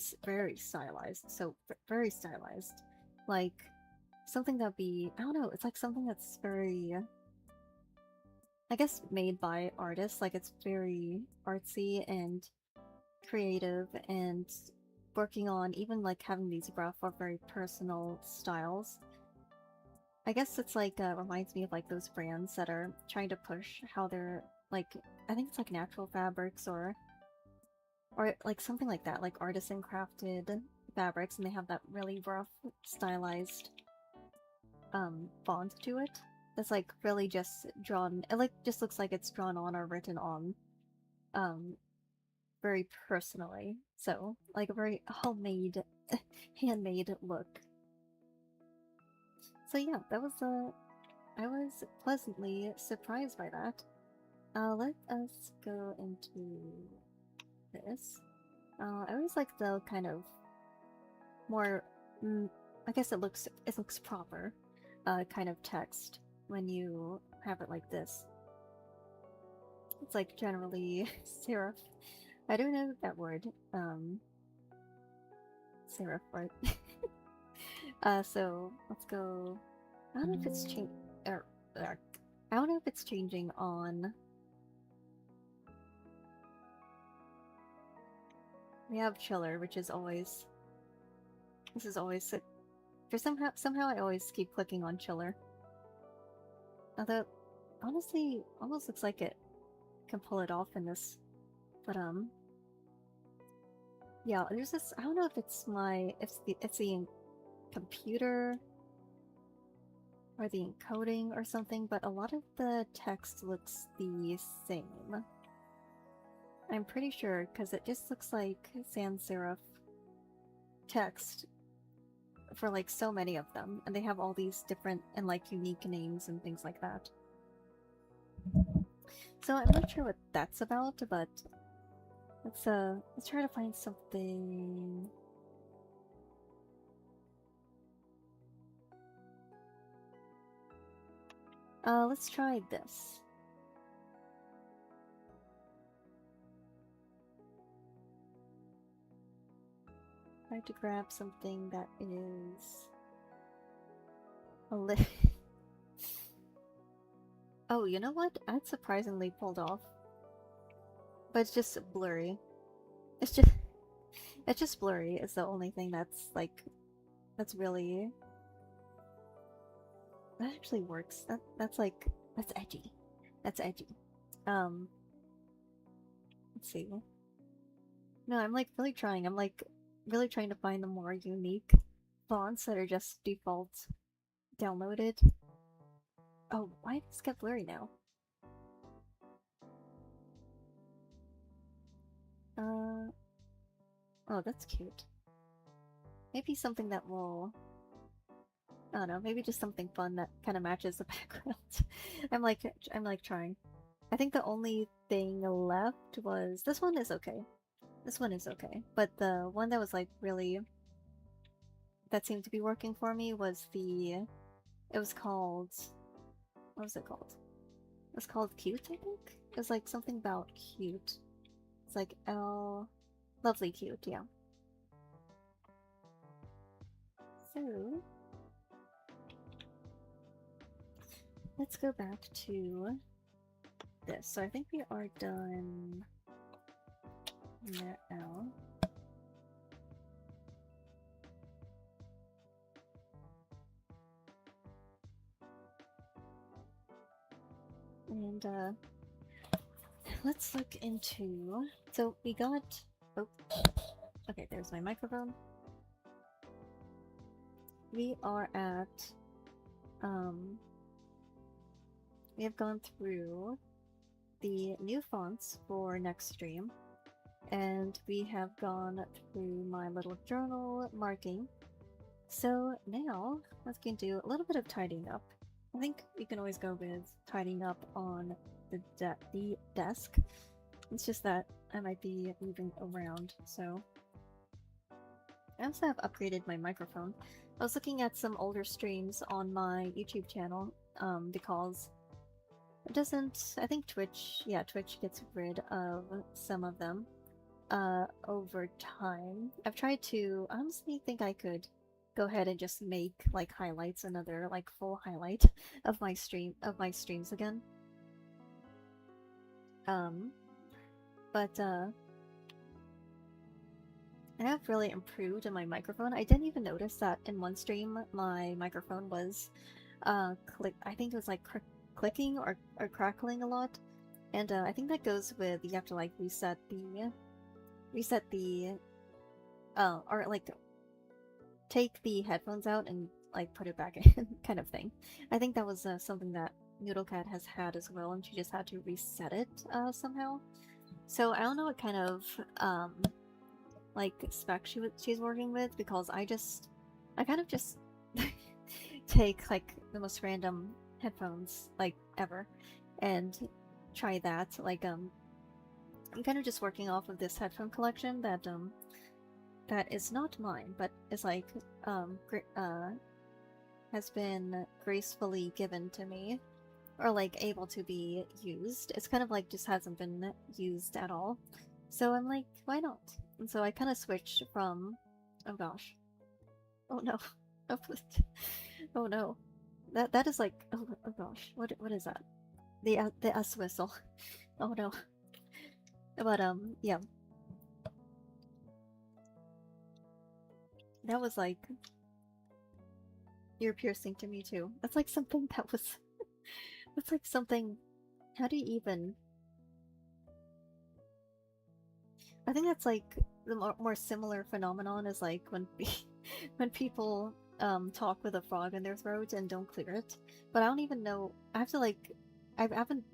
stylized. So very stylized, like something that'd be, I don't know, it's like something that's very, I guess, made by artists. Like it's very artsy and creative and working on even like having these rough or very personal styles. I guess it's like reminds me of like those brands that are trying to push how they're like, I think it's like natural fabrics or like something like that, like artisan crafted fabrics, and they have that really rough stylized font to it that's like really just drawn, it like just looks like it's drawn on or written on um very personally, so like a very homemade handmade look. So yeah, that was I was pleasantly surprised by that. Let us go into this. I always like the kind of more, I guess it looks proper, kind of text when you have it like this. It's like generally serif. I don't know that word. Serif, right? So let's go. I don't know if it's I don't know if it's changing on. We have chiller, which is always. This is always for somehow I always keep clicking on chiller. Although honestly, almost looks like it can pull it off in this, but yeah. There's this. I don't know if it's it's the computer or the encoding or something, but a lot of the text looks the same. I'm pretty sure because it just looks like sans serif text for like so many of them, and they have all these different and like unique names and things like that. So I'm not sure what that's about, but let's try to find something. Let's try this. Try to grab something that is a little. Oh, you know what? That's surprisingly pulled off. But it's just blurry. It's just it's just blurry is the only thing that's like that's really that actually works. That's like that's edgy. That's edgy. Um let's see. No, I'm like really trying. I'm like really trying to find the more unique fonts that are just default downloaded. Oh, why does it get blurry now? Oh, that's cute. Maybe something that will, I don't know, maybe just something fun that kind of matches the background. I'm like trying. I think the only thing left was, this one is okay. This one is okay. But the one that was like really, that seemed to be working for me was it was called, what was it called? It was called Cute, I think? It was like something about cute. It's like lovely cute, yeah. So, let's go back to this. So I think we are done now. And let's look into. So we got. Oh, okay. There's my microphone. We are at. We have gone through the new fonts for next stream, and we have gone through my little journal marking. So now let's get into a little bit of tidying up. I think we can always go with tidying up on the desk. It's just that I might be moving around, so. I also have upgraded my microphone. I was looking at some older streams on my YouTube channel, because it doesn't. I think Twitch, yeah, Twitch gets rid of some of them over time. I've tried to. I honestly think I could go ahead and just make like highlights, another like full highlight of my streams again. But I have really improved in my microphone. I didn't even notice that in one stream my microphone was I think it was like clicking or crackling a lot. And I think that goes with you have to like reset the or like take the headphones out and like put it back in kind of thing. I think that was something that Noodlecat has had as well, and she just had to reset it somehow. So I don't know what kind of like spec she's working with, because I kind of just take like the most random headphones like ever and try that. Like I'm kind of just working off of this headphone collection that is not mine, but is like has been gracefully given to me, or like able to be used. It's kind of like just hasn't been used at all. So I'm like, why not? And so I kind of switched from, oh gosh, oh no, oh no, that is like, oh gosh, what is that? The S whistle. Oh no. But yeah, that was like ear piercing to me too. That's like something that was, that's like something. How do you even? I think that's like the more similar phenomenon is like when when people talk with a frog in their throat and don't clear it. But I don't even know. I have to like, I haven't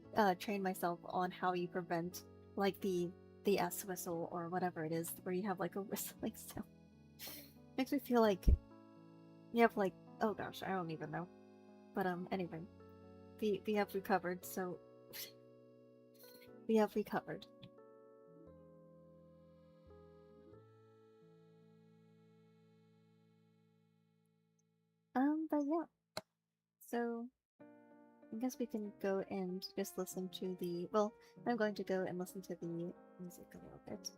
trained myself on how you prevent like the S whistle or whatever it is, where you have like a whistling sound. Makes me feel like you have like, oh gosh, I don't even know. But anyway, we have recovered. So we have recovered. But yeah. So I guess we can go and just listen to the. Well, I'm going to go and listen to the music a little bit.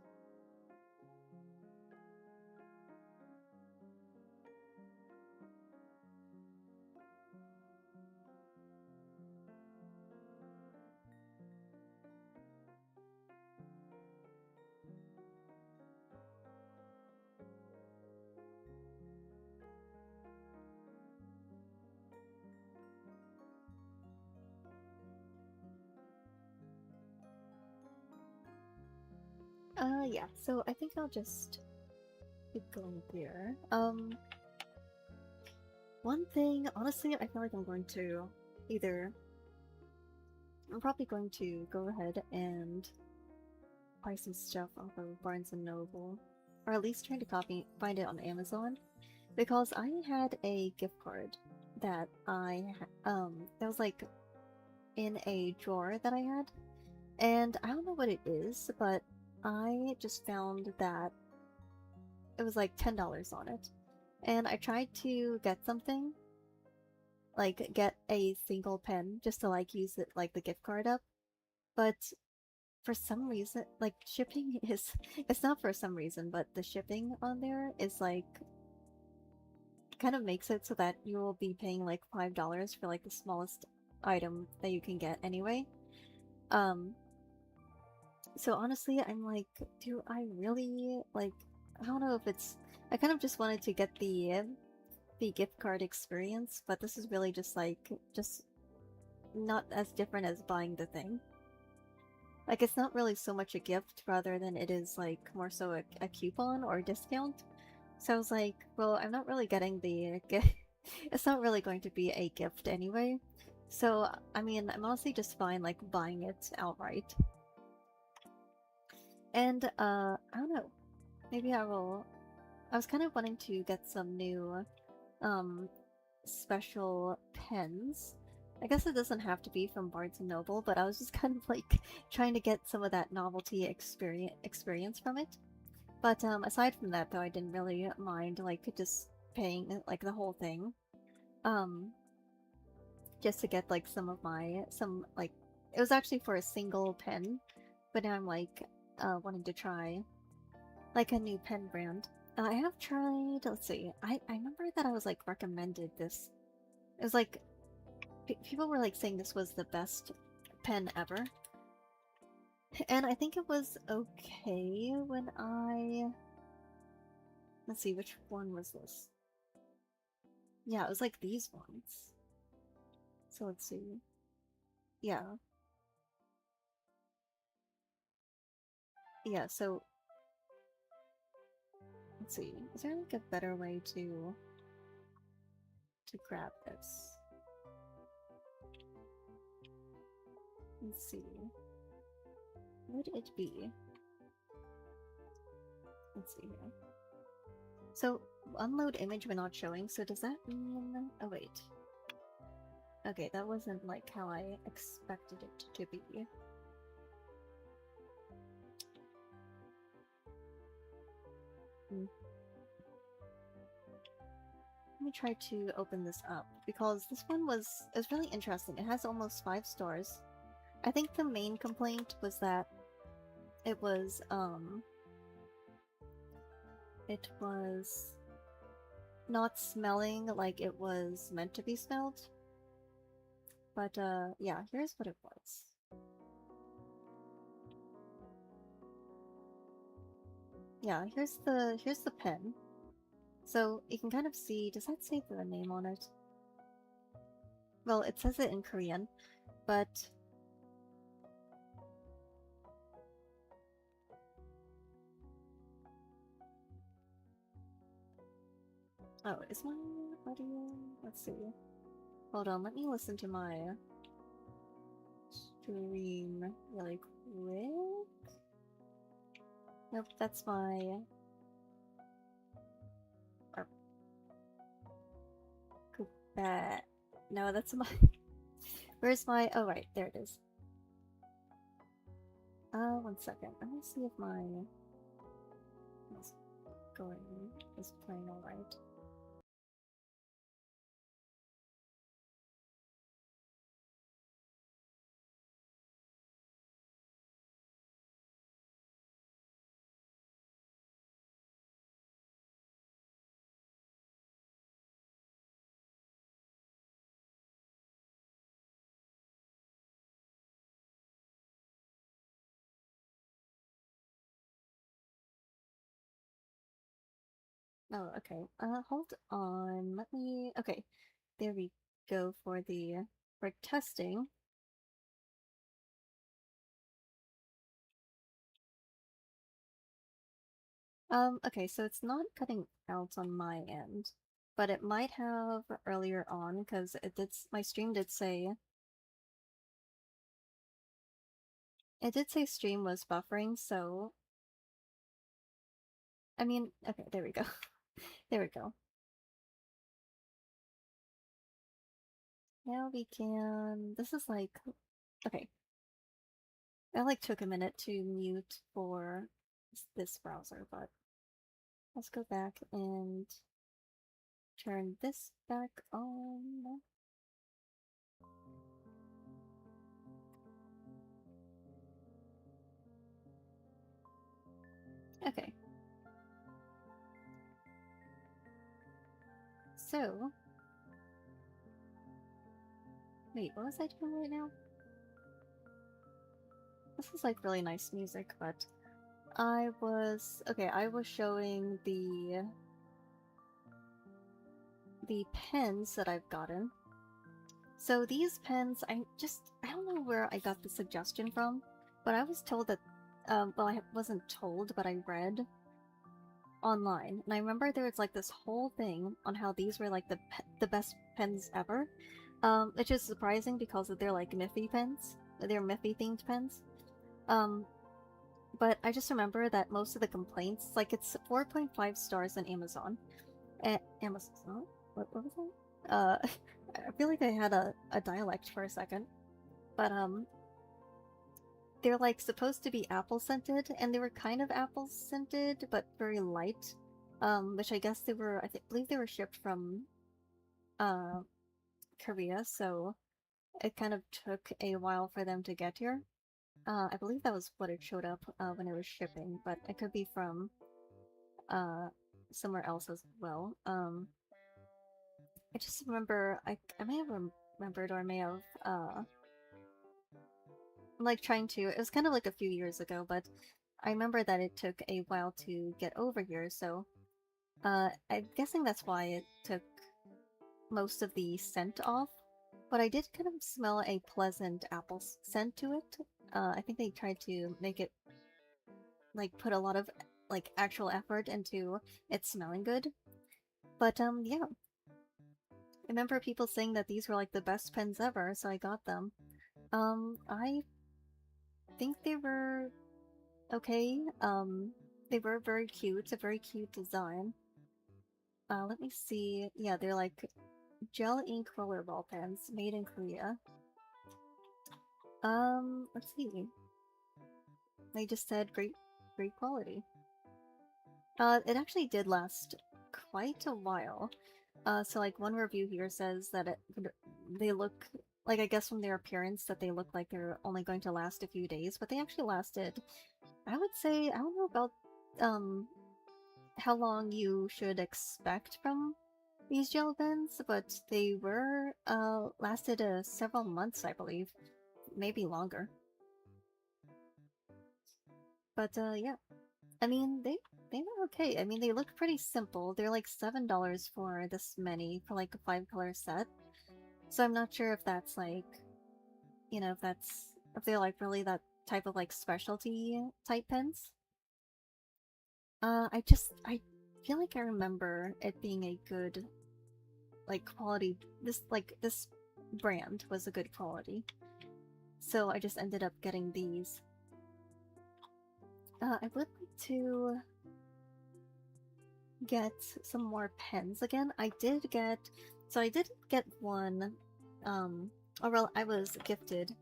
Yeah, so I think I'll just keep going here. One thing, honestly, I feel like I'm going to either. I'm probably going to go ahead and buy some stuff off of Barnes and Noble, or at least try to find it on Amazon, because I had a gift card that that was like in a drawer that I had, and I don't know what it is, but I just found that it was like $10 on it. And I tried to get something, like get a single pen just to like use it like the gift card up. But for some reason, like shipping is, it's not for some reason, but the shipping on there is like, kind of makes it so that you will be paying like $5 for like the smallest item that you can get anyway. So honestly, I'm like, do I really like? I don't know if it's. I kind of just wanted to get the gift card experience, but this is really just like not as different as buying the thing. Like, it's not really so much a gift rather than it is, like, more so a coupon or a discount. So I was like, well, I'm not really getting the it's not really going to be a gift anyway. So, I mean, I'm honestly just fine, like, buying it outright. And, I don't know. Maybe I will... I was kind of wanting to get some new, special pens. I guess it doesn't have to be from Barnes& and Noble, but I was just kind of, like, trying to get some of that novelty experience from it. But, aside from that, though, I didn't really mind, like, just paying, like, the whole thing. Just to get, like, like, it was actually for a single pen, but now I'm, like, wanting to try, like, a new pen brand. I have tried, let's see, I remember that I was, like, recommended this. It was, like, people were, like, saying this was the best pen ever. And I think it was okay when I... Let's see, which one was this? Yeah, it was, like, these ones. So let's see. Yeah. Yeah, so... Let's see. Is there, like, a better way to grab this? Let's see. Would it be? Let's see here. So, unload image when not showing, so does that mean... Oh, wait. Okay, that wasn't, like, how I expected it to be. Let me try to open this up, because this one was really interesting. It has almost 5 stars. I think the main complaint was that it was not smelling like it was meant to be smelled. But yeah, here's what it was. Yeah, here's the pen. So you can kind of see, does that say the name on it? Well, it says it in Korean, but... Oh, is my audio... Let's see. Hold on, let me listen to my stream really quick. Nope, that's my... No, that's my... Where's my... Oh, right, there it is. 1 second. Let me see if my... is playing alright. Oh, okay. Hold on. Let me... Okay, there we go for testing. Okay, so it's not cutting out on my end, but it might have earlier on, because my stream did say... It did say stream was buffering, so... I mean, okay, there we go. There we go. Now we can... This is like... Okay. That like took a minute to mute for this browser, but let's go back and turn this back on. Okay. So... Wait, what was I doing right now? This is like really nice music, but I was showing the pens that I've gotten. So these pens, I don't know where I got the suggestion from, but I was told that, well, I wasn't told, but I read online, and I remember there was like this whole thing on how these were like the best pens ever, which is surprising because they're like Miffy pens. They're Miffy themed pens. Um, but I just remember that most of the complaints, like it's 4.5 stars on Amazon. Amazon? What was that? I feel like I had a dialect for a second. But they're like supposed to be apple scented, and they were kind of apple scented, but very light. Which I guess they were, believe they were shipped from uh Korea, so it kind of took a while for them to get here. I believe that was what it showed up when it was shipping, but it could be from uh somewhere else as well. I just remember I may have remembered, or I may have like trying to. It was kind of like a few years ago, but I remember that it took a while to get over here. So I'm guessing that's why it took most of the scent off. But I did kind of smell a pleasant apple scent to it. I think they tried to make it like put a lot of like actual effort into it smelling good. But yeah, I remember people saying that these were like the best pens ever, so I got them. I think they were okay. They were very cute, a very cute design. Let me see. Yeah, they're like gel ink rollerball pens made in Korea. Let's see. They just said great quality. It actually did last quite a while. So like one review here says that they look like, I guess from their appearance, that they look like they're only going to last a few days, but they actually lasted, I would say, I don't know about um how long you should expect from these gel pens, but they were lasted several months, I believe, maybe longer. But yeah, I mean they were okay. I mean they look pretty simple. They're like $7 for this many for like a 5 color set. So I'm not sure if that's like, if they're like really that type of like specialty type pens. I feel like I remember it being a good like quality. This brand was a good quality, so I just ended up getting these. I would like to get some more pens again. I did get one. Or well, I was gifted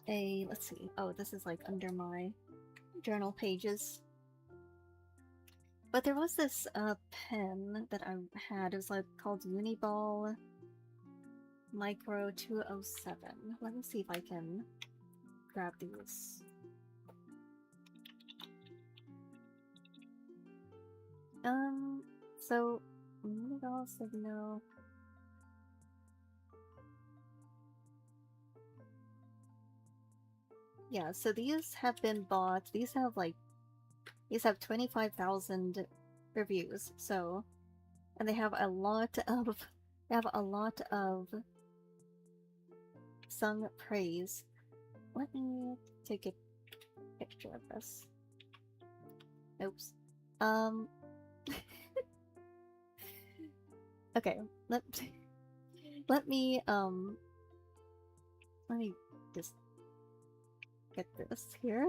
a. Let's see. Oh, this is like under my journal pages. But there was this pen that I had. It was like called Uniball Micro 207. Let me see if I can grab these. So Uniball Signal. Yeah, so these have been bought. These have 25,000 reviews. So, and they have a lot of sung praise. Let me take a picture of this. Oops. Um. Okay. Let me let me just get this here.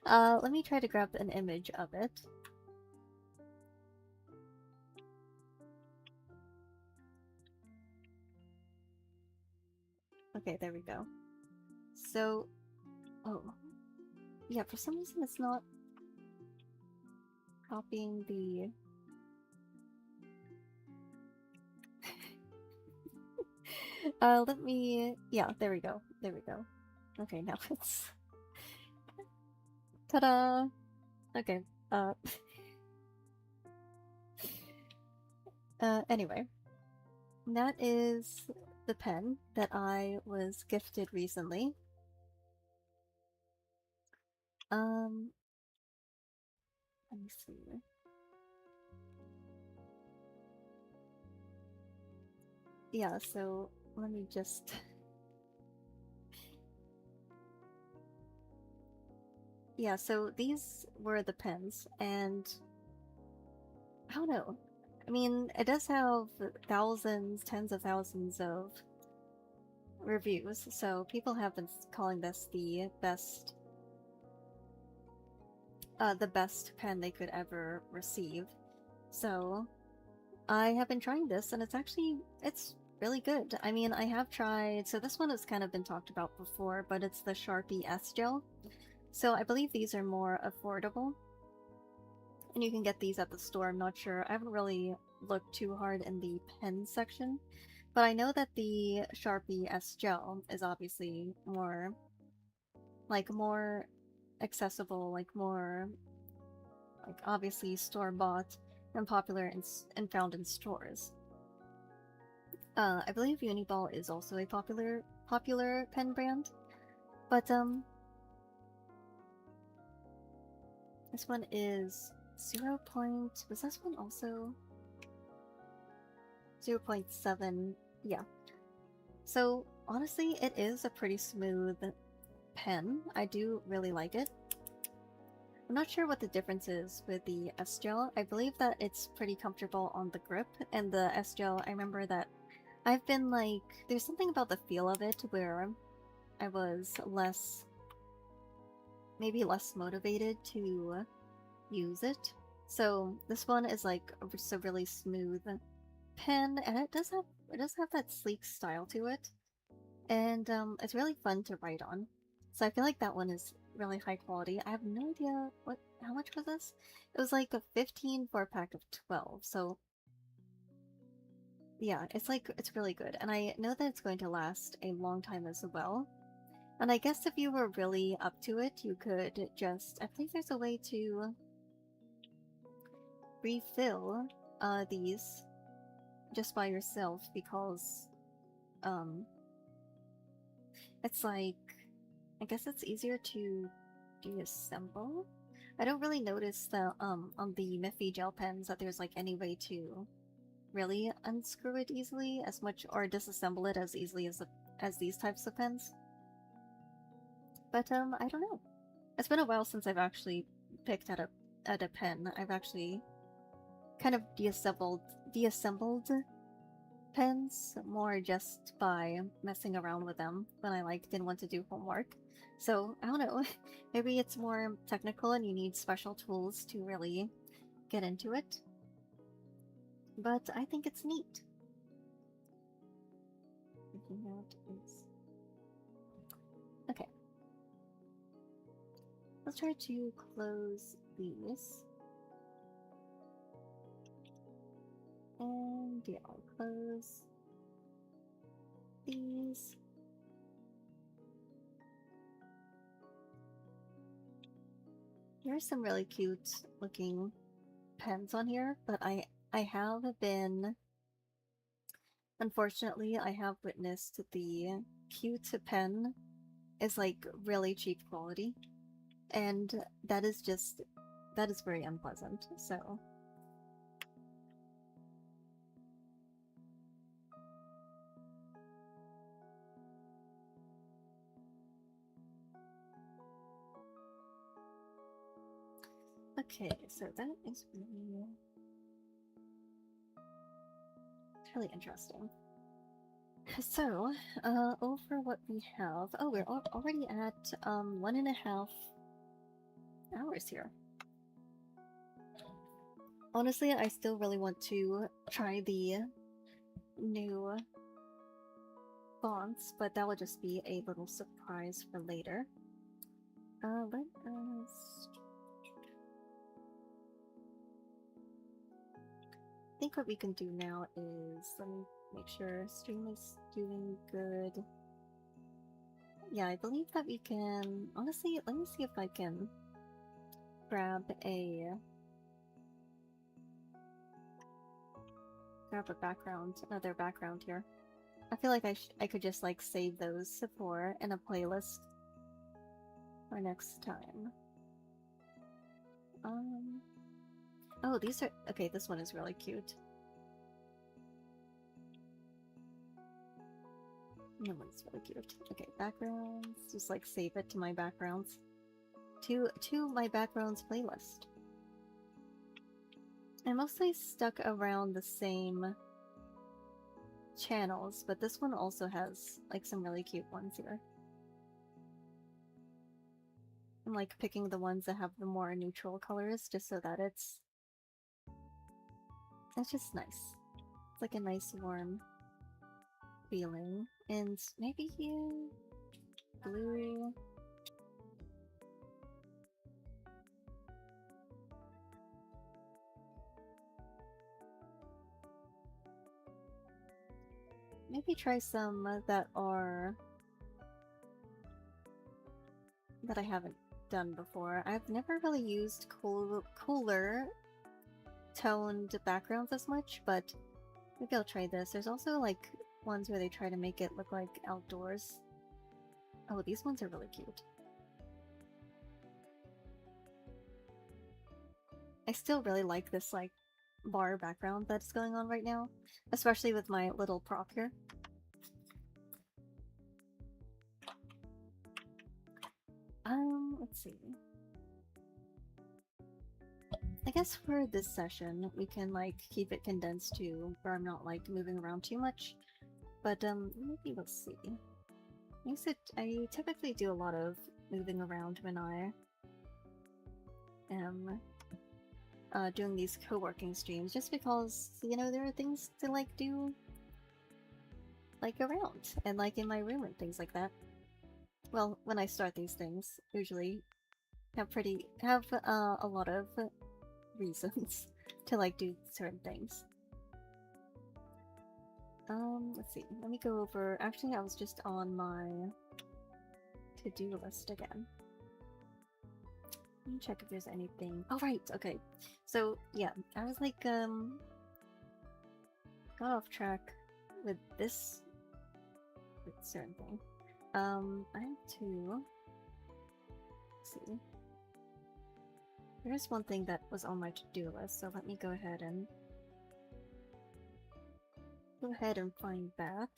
Let me try to grab an image of it. Okay, there we go. So, oh, yeah, for some reason it's not copying the... let me... Yeah, there we go. There we go. Okay, now it's... Ta-da! Okay, anyway. That is the pen that I was gifted recently. Let me see. Yeah, so let me just... Yeah, so these were the pens, and I don't know. I mean, it does have thousands, tens of thousands of reviews, so people have been calling this the best pen they could ever receive. So I have been trying this, and it's really good. I mean, I have tried, so this one has kind of been talked about before, but it's the Sharpie S Gel. So I believe these are more affordable, and you can get these at the store. I'm not sure. I haven't really looked too hard in the pen section, but I know that the Sharpie S Gel is obviously more accessible, more obviously store-bought and popular and found in stores. I believe Uniball is also a popular pen brand, but this one is 0. Was this one also 0.7? Yeah. So honestly, it is a pretty smooth pen. I do really like it. I'm not sure what the difference is with the S-Gel. I believe that it's pretty comfortable on the grip, and the S-Gel, I remember that I've been there's something about the feel of it where I was maybe less motivated to use it. So this one is just a really smooth pen, and it does have that sleek style to it, and it's really fun to write on. So I feel like that one is really high quality. I have no idea how much was this? It was like a 15 for a pack of 12. So yeah, it's really good, and I know that it's going to last a long time as well. And I guess if you were really up to it, you could I believe there's a way to refill these just by yourself, because it's I guess it's easier to deassemble. I don't really notice that on the Miffy gel pens that there's any way to really unscrew it easily as much, or disassemble it as easily as these types of pens. But I don't know. It's been a while since I've actually picked at a pen. I've actually kind of deassembled pens more just by messing around with them when I didn't want to do homework. So I don't know. Maybe it's more technical and you need special tools to really get into it. But I think it's neat. Okay. Let's try to close these. And yeah, I'll close these. There are some really cute looking pens on here, but I have been, unfortunately, I have witnessed the cute pen is really cheap quality, and that is very unpleasant. So okay, so that is really interesting. So, over what we have. Oh, we're already at 1.5 hours here. Honestly, I still really want to try the new fonts, but that will just be a little surprise for later. Let us... I think what we can do now is, let me make sure stream is doing good. Yeah, I believe that we can... Honestly, let me see if I can grab another background here. I feel like I could just save those for in a playlist for next time. Oh, these are okay. This one is really cute. That one's really cute. Okay, backgrounds. Just like save it to my backgrounds. To my backgrounds playlist. I'm mostly stuck around the same channels, but this one also has like some really cute ones here. I'm like picking the ones that have the more neutral colors just so that it's just nice. It's like a nice warm feeling. And maybe here, blue. Maybe try some that I haven't done before. I've never really used cooler toned backgrounds as much, but maybe I'll try this. There's also like ones where they try to make it look like outdoors. Oh, these ones are really cute. I still really like this like bar background that's going on right now, especially with my little prop here. Let's see. I guess for this session, we can like keep it condensed to where I'm not like moving around too much. But maybe we'll see. I typically do a lot of moving around when I am doing these co-working streams, just because, you know, there are things to like do like around and like in my room and things like that. Well, when I start these things, usually have a lot of reasons to like do certain things. Let's see. Let me go over. Actually, I was just on my to-do list again. Let me check if there's anything. Oh, right. Okay. So, yeah, I was like, got off track with this certain thing. I have to see. There's one thing that was on my to-do list, so let me go ahead and find that.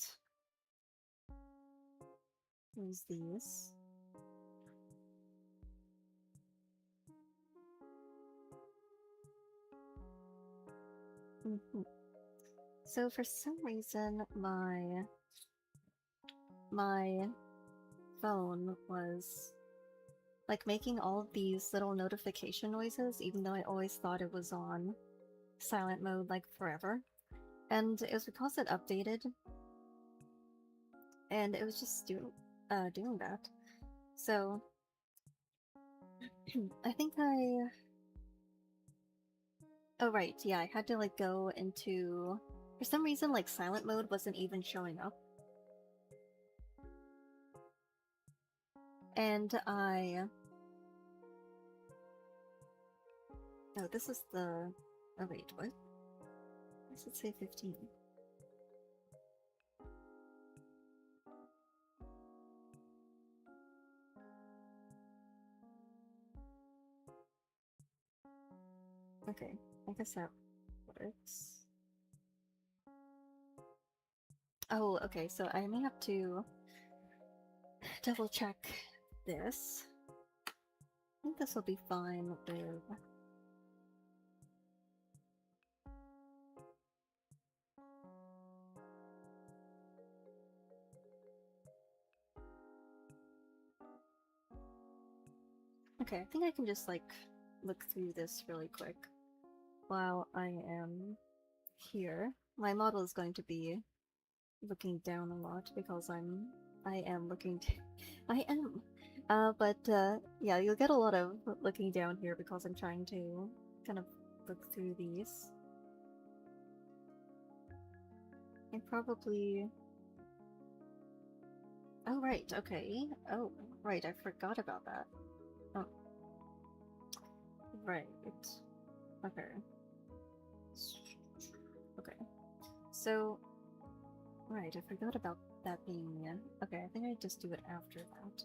There's these. So for some reason, my phone was like making all of these little notification noises, even though I always thought it was on silent mode like forever. And it was because it updated, and it was just doing that. So I think oh right, yeah, I had to like go into, for some reason, like silent mode wasn't even showing up. And oh, this is the, oh wait, what? Why does it say 15? Okay, I guess that works. Oh, okay, so I may have to double check this. I think this will be fine with... Okay, I think I can just like look through this really quick while I am here. My model is going to be looking down a lot because I am looking I am. But yeah, you'll get a lot of looking down here because I'm trying to kind of look through these. I probably... Oh right, okay. Oh, right, I forgot about that. Oh. Right. Okay. Okay. So, right, I forgot about that being in. Okay, I think I just do it after that.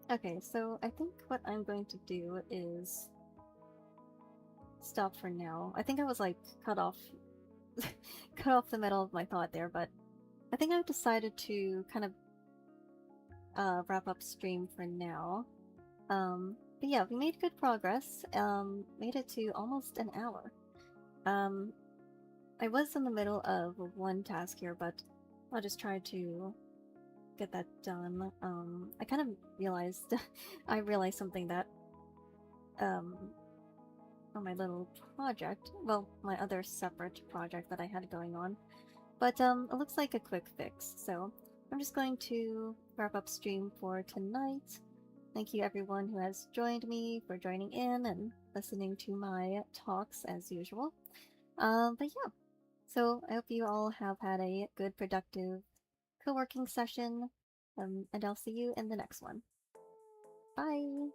Okay, so I think what I'm going to do is stop for now. I think I was like cut off cut off the middle of my thought there, but I think I've decided to kind of wrap up stream for now. But yeah, we made good progress. Made it to almost an hour. Um, I was in the middle of one task here, but I'll just try to get that done. I kind of realized I realized something that um on my little project, well, my other separate project that I had going on. But it looks like a quick fix, so I'm just going to wrap up stream for tonight. Thank you everyone who has joined me for joining in and listening to my talks as usual. But yeah, so I hope you all have had a good, productive co-working session, and I'll see you in the next one. Bye!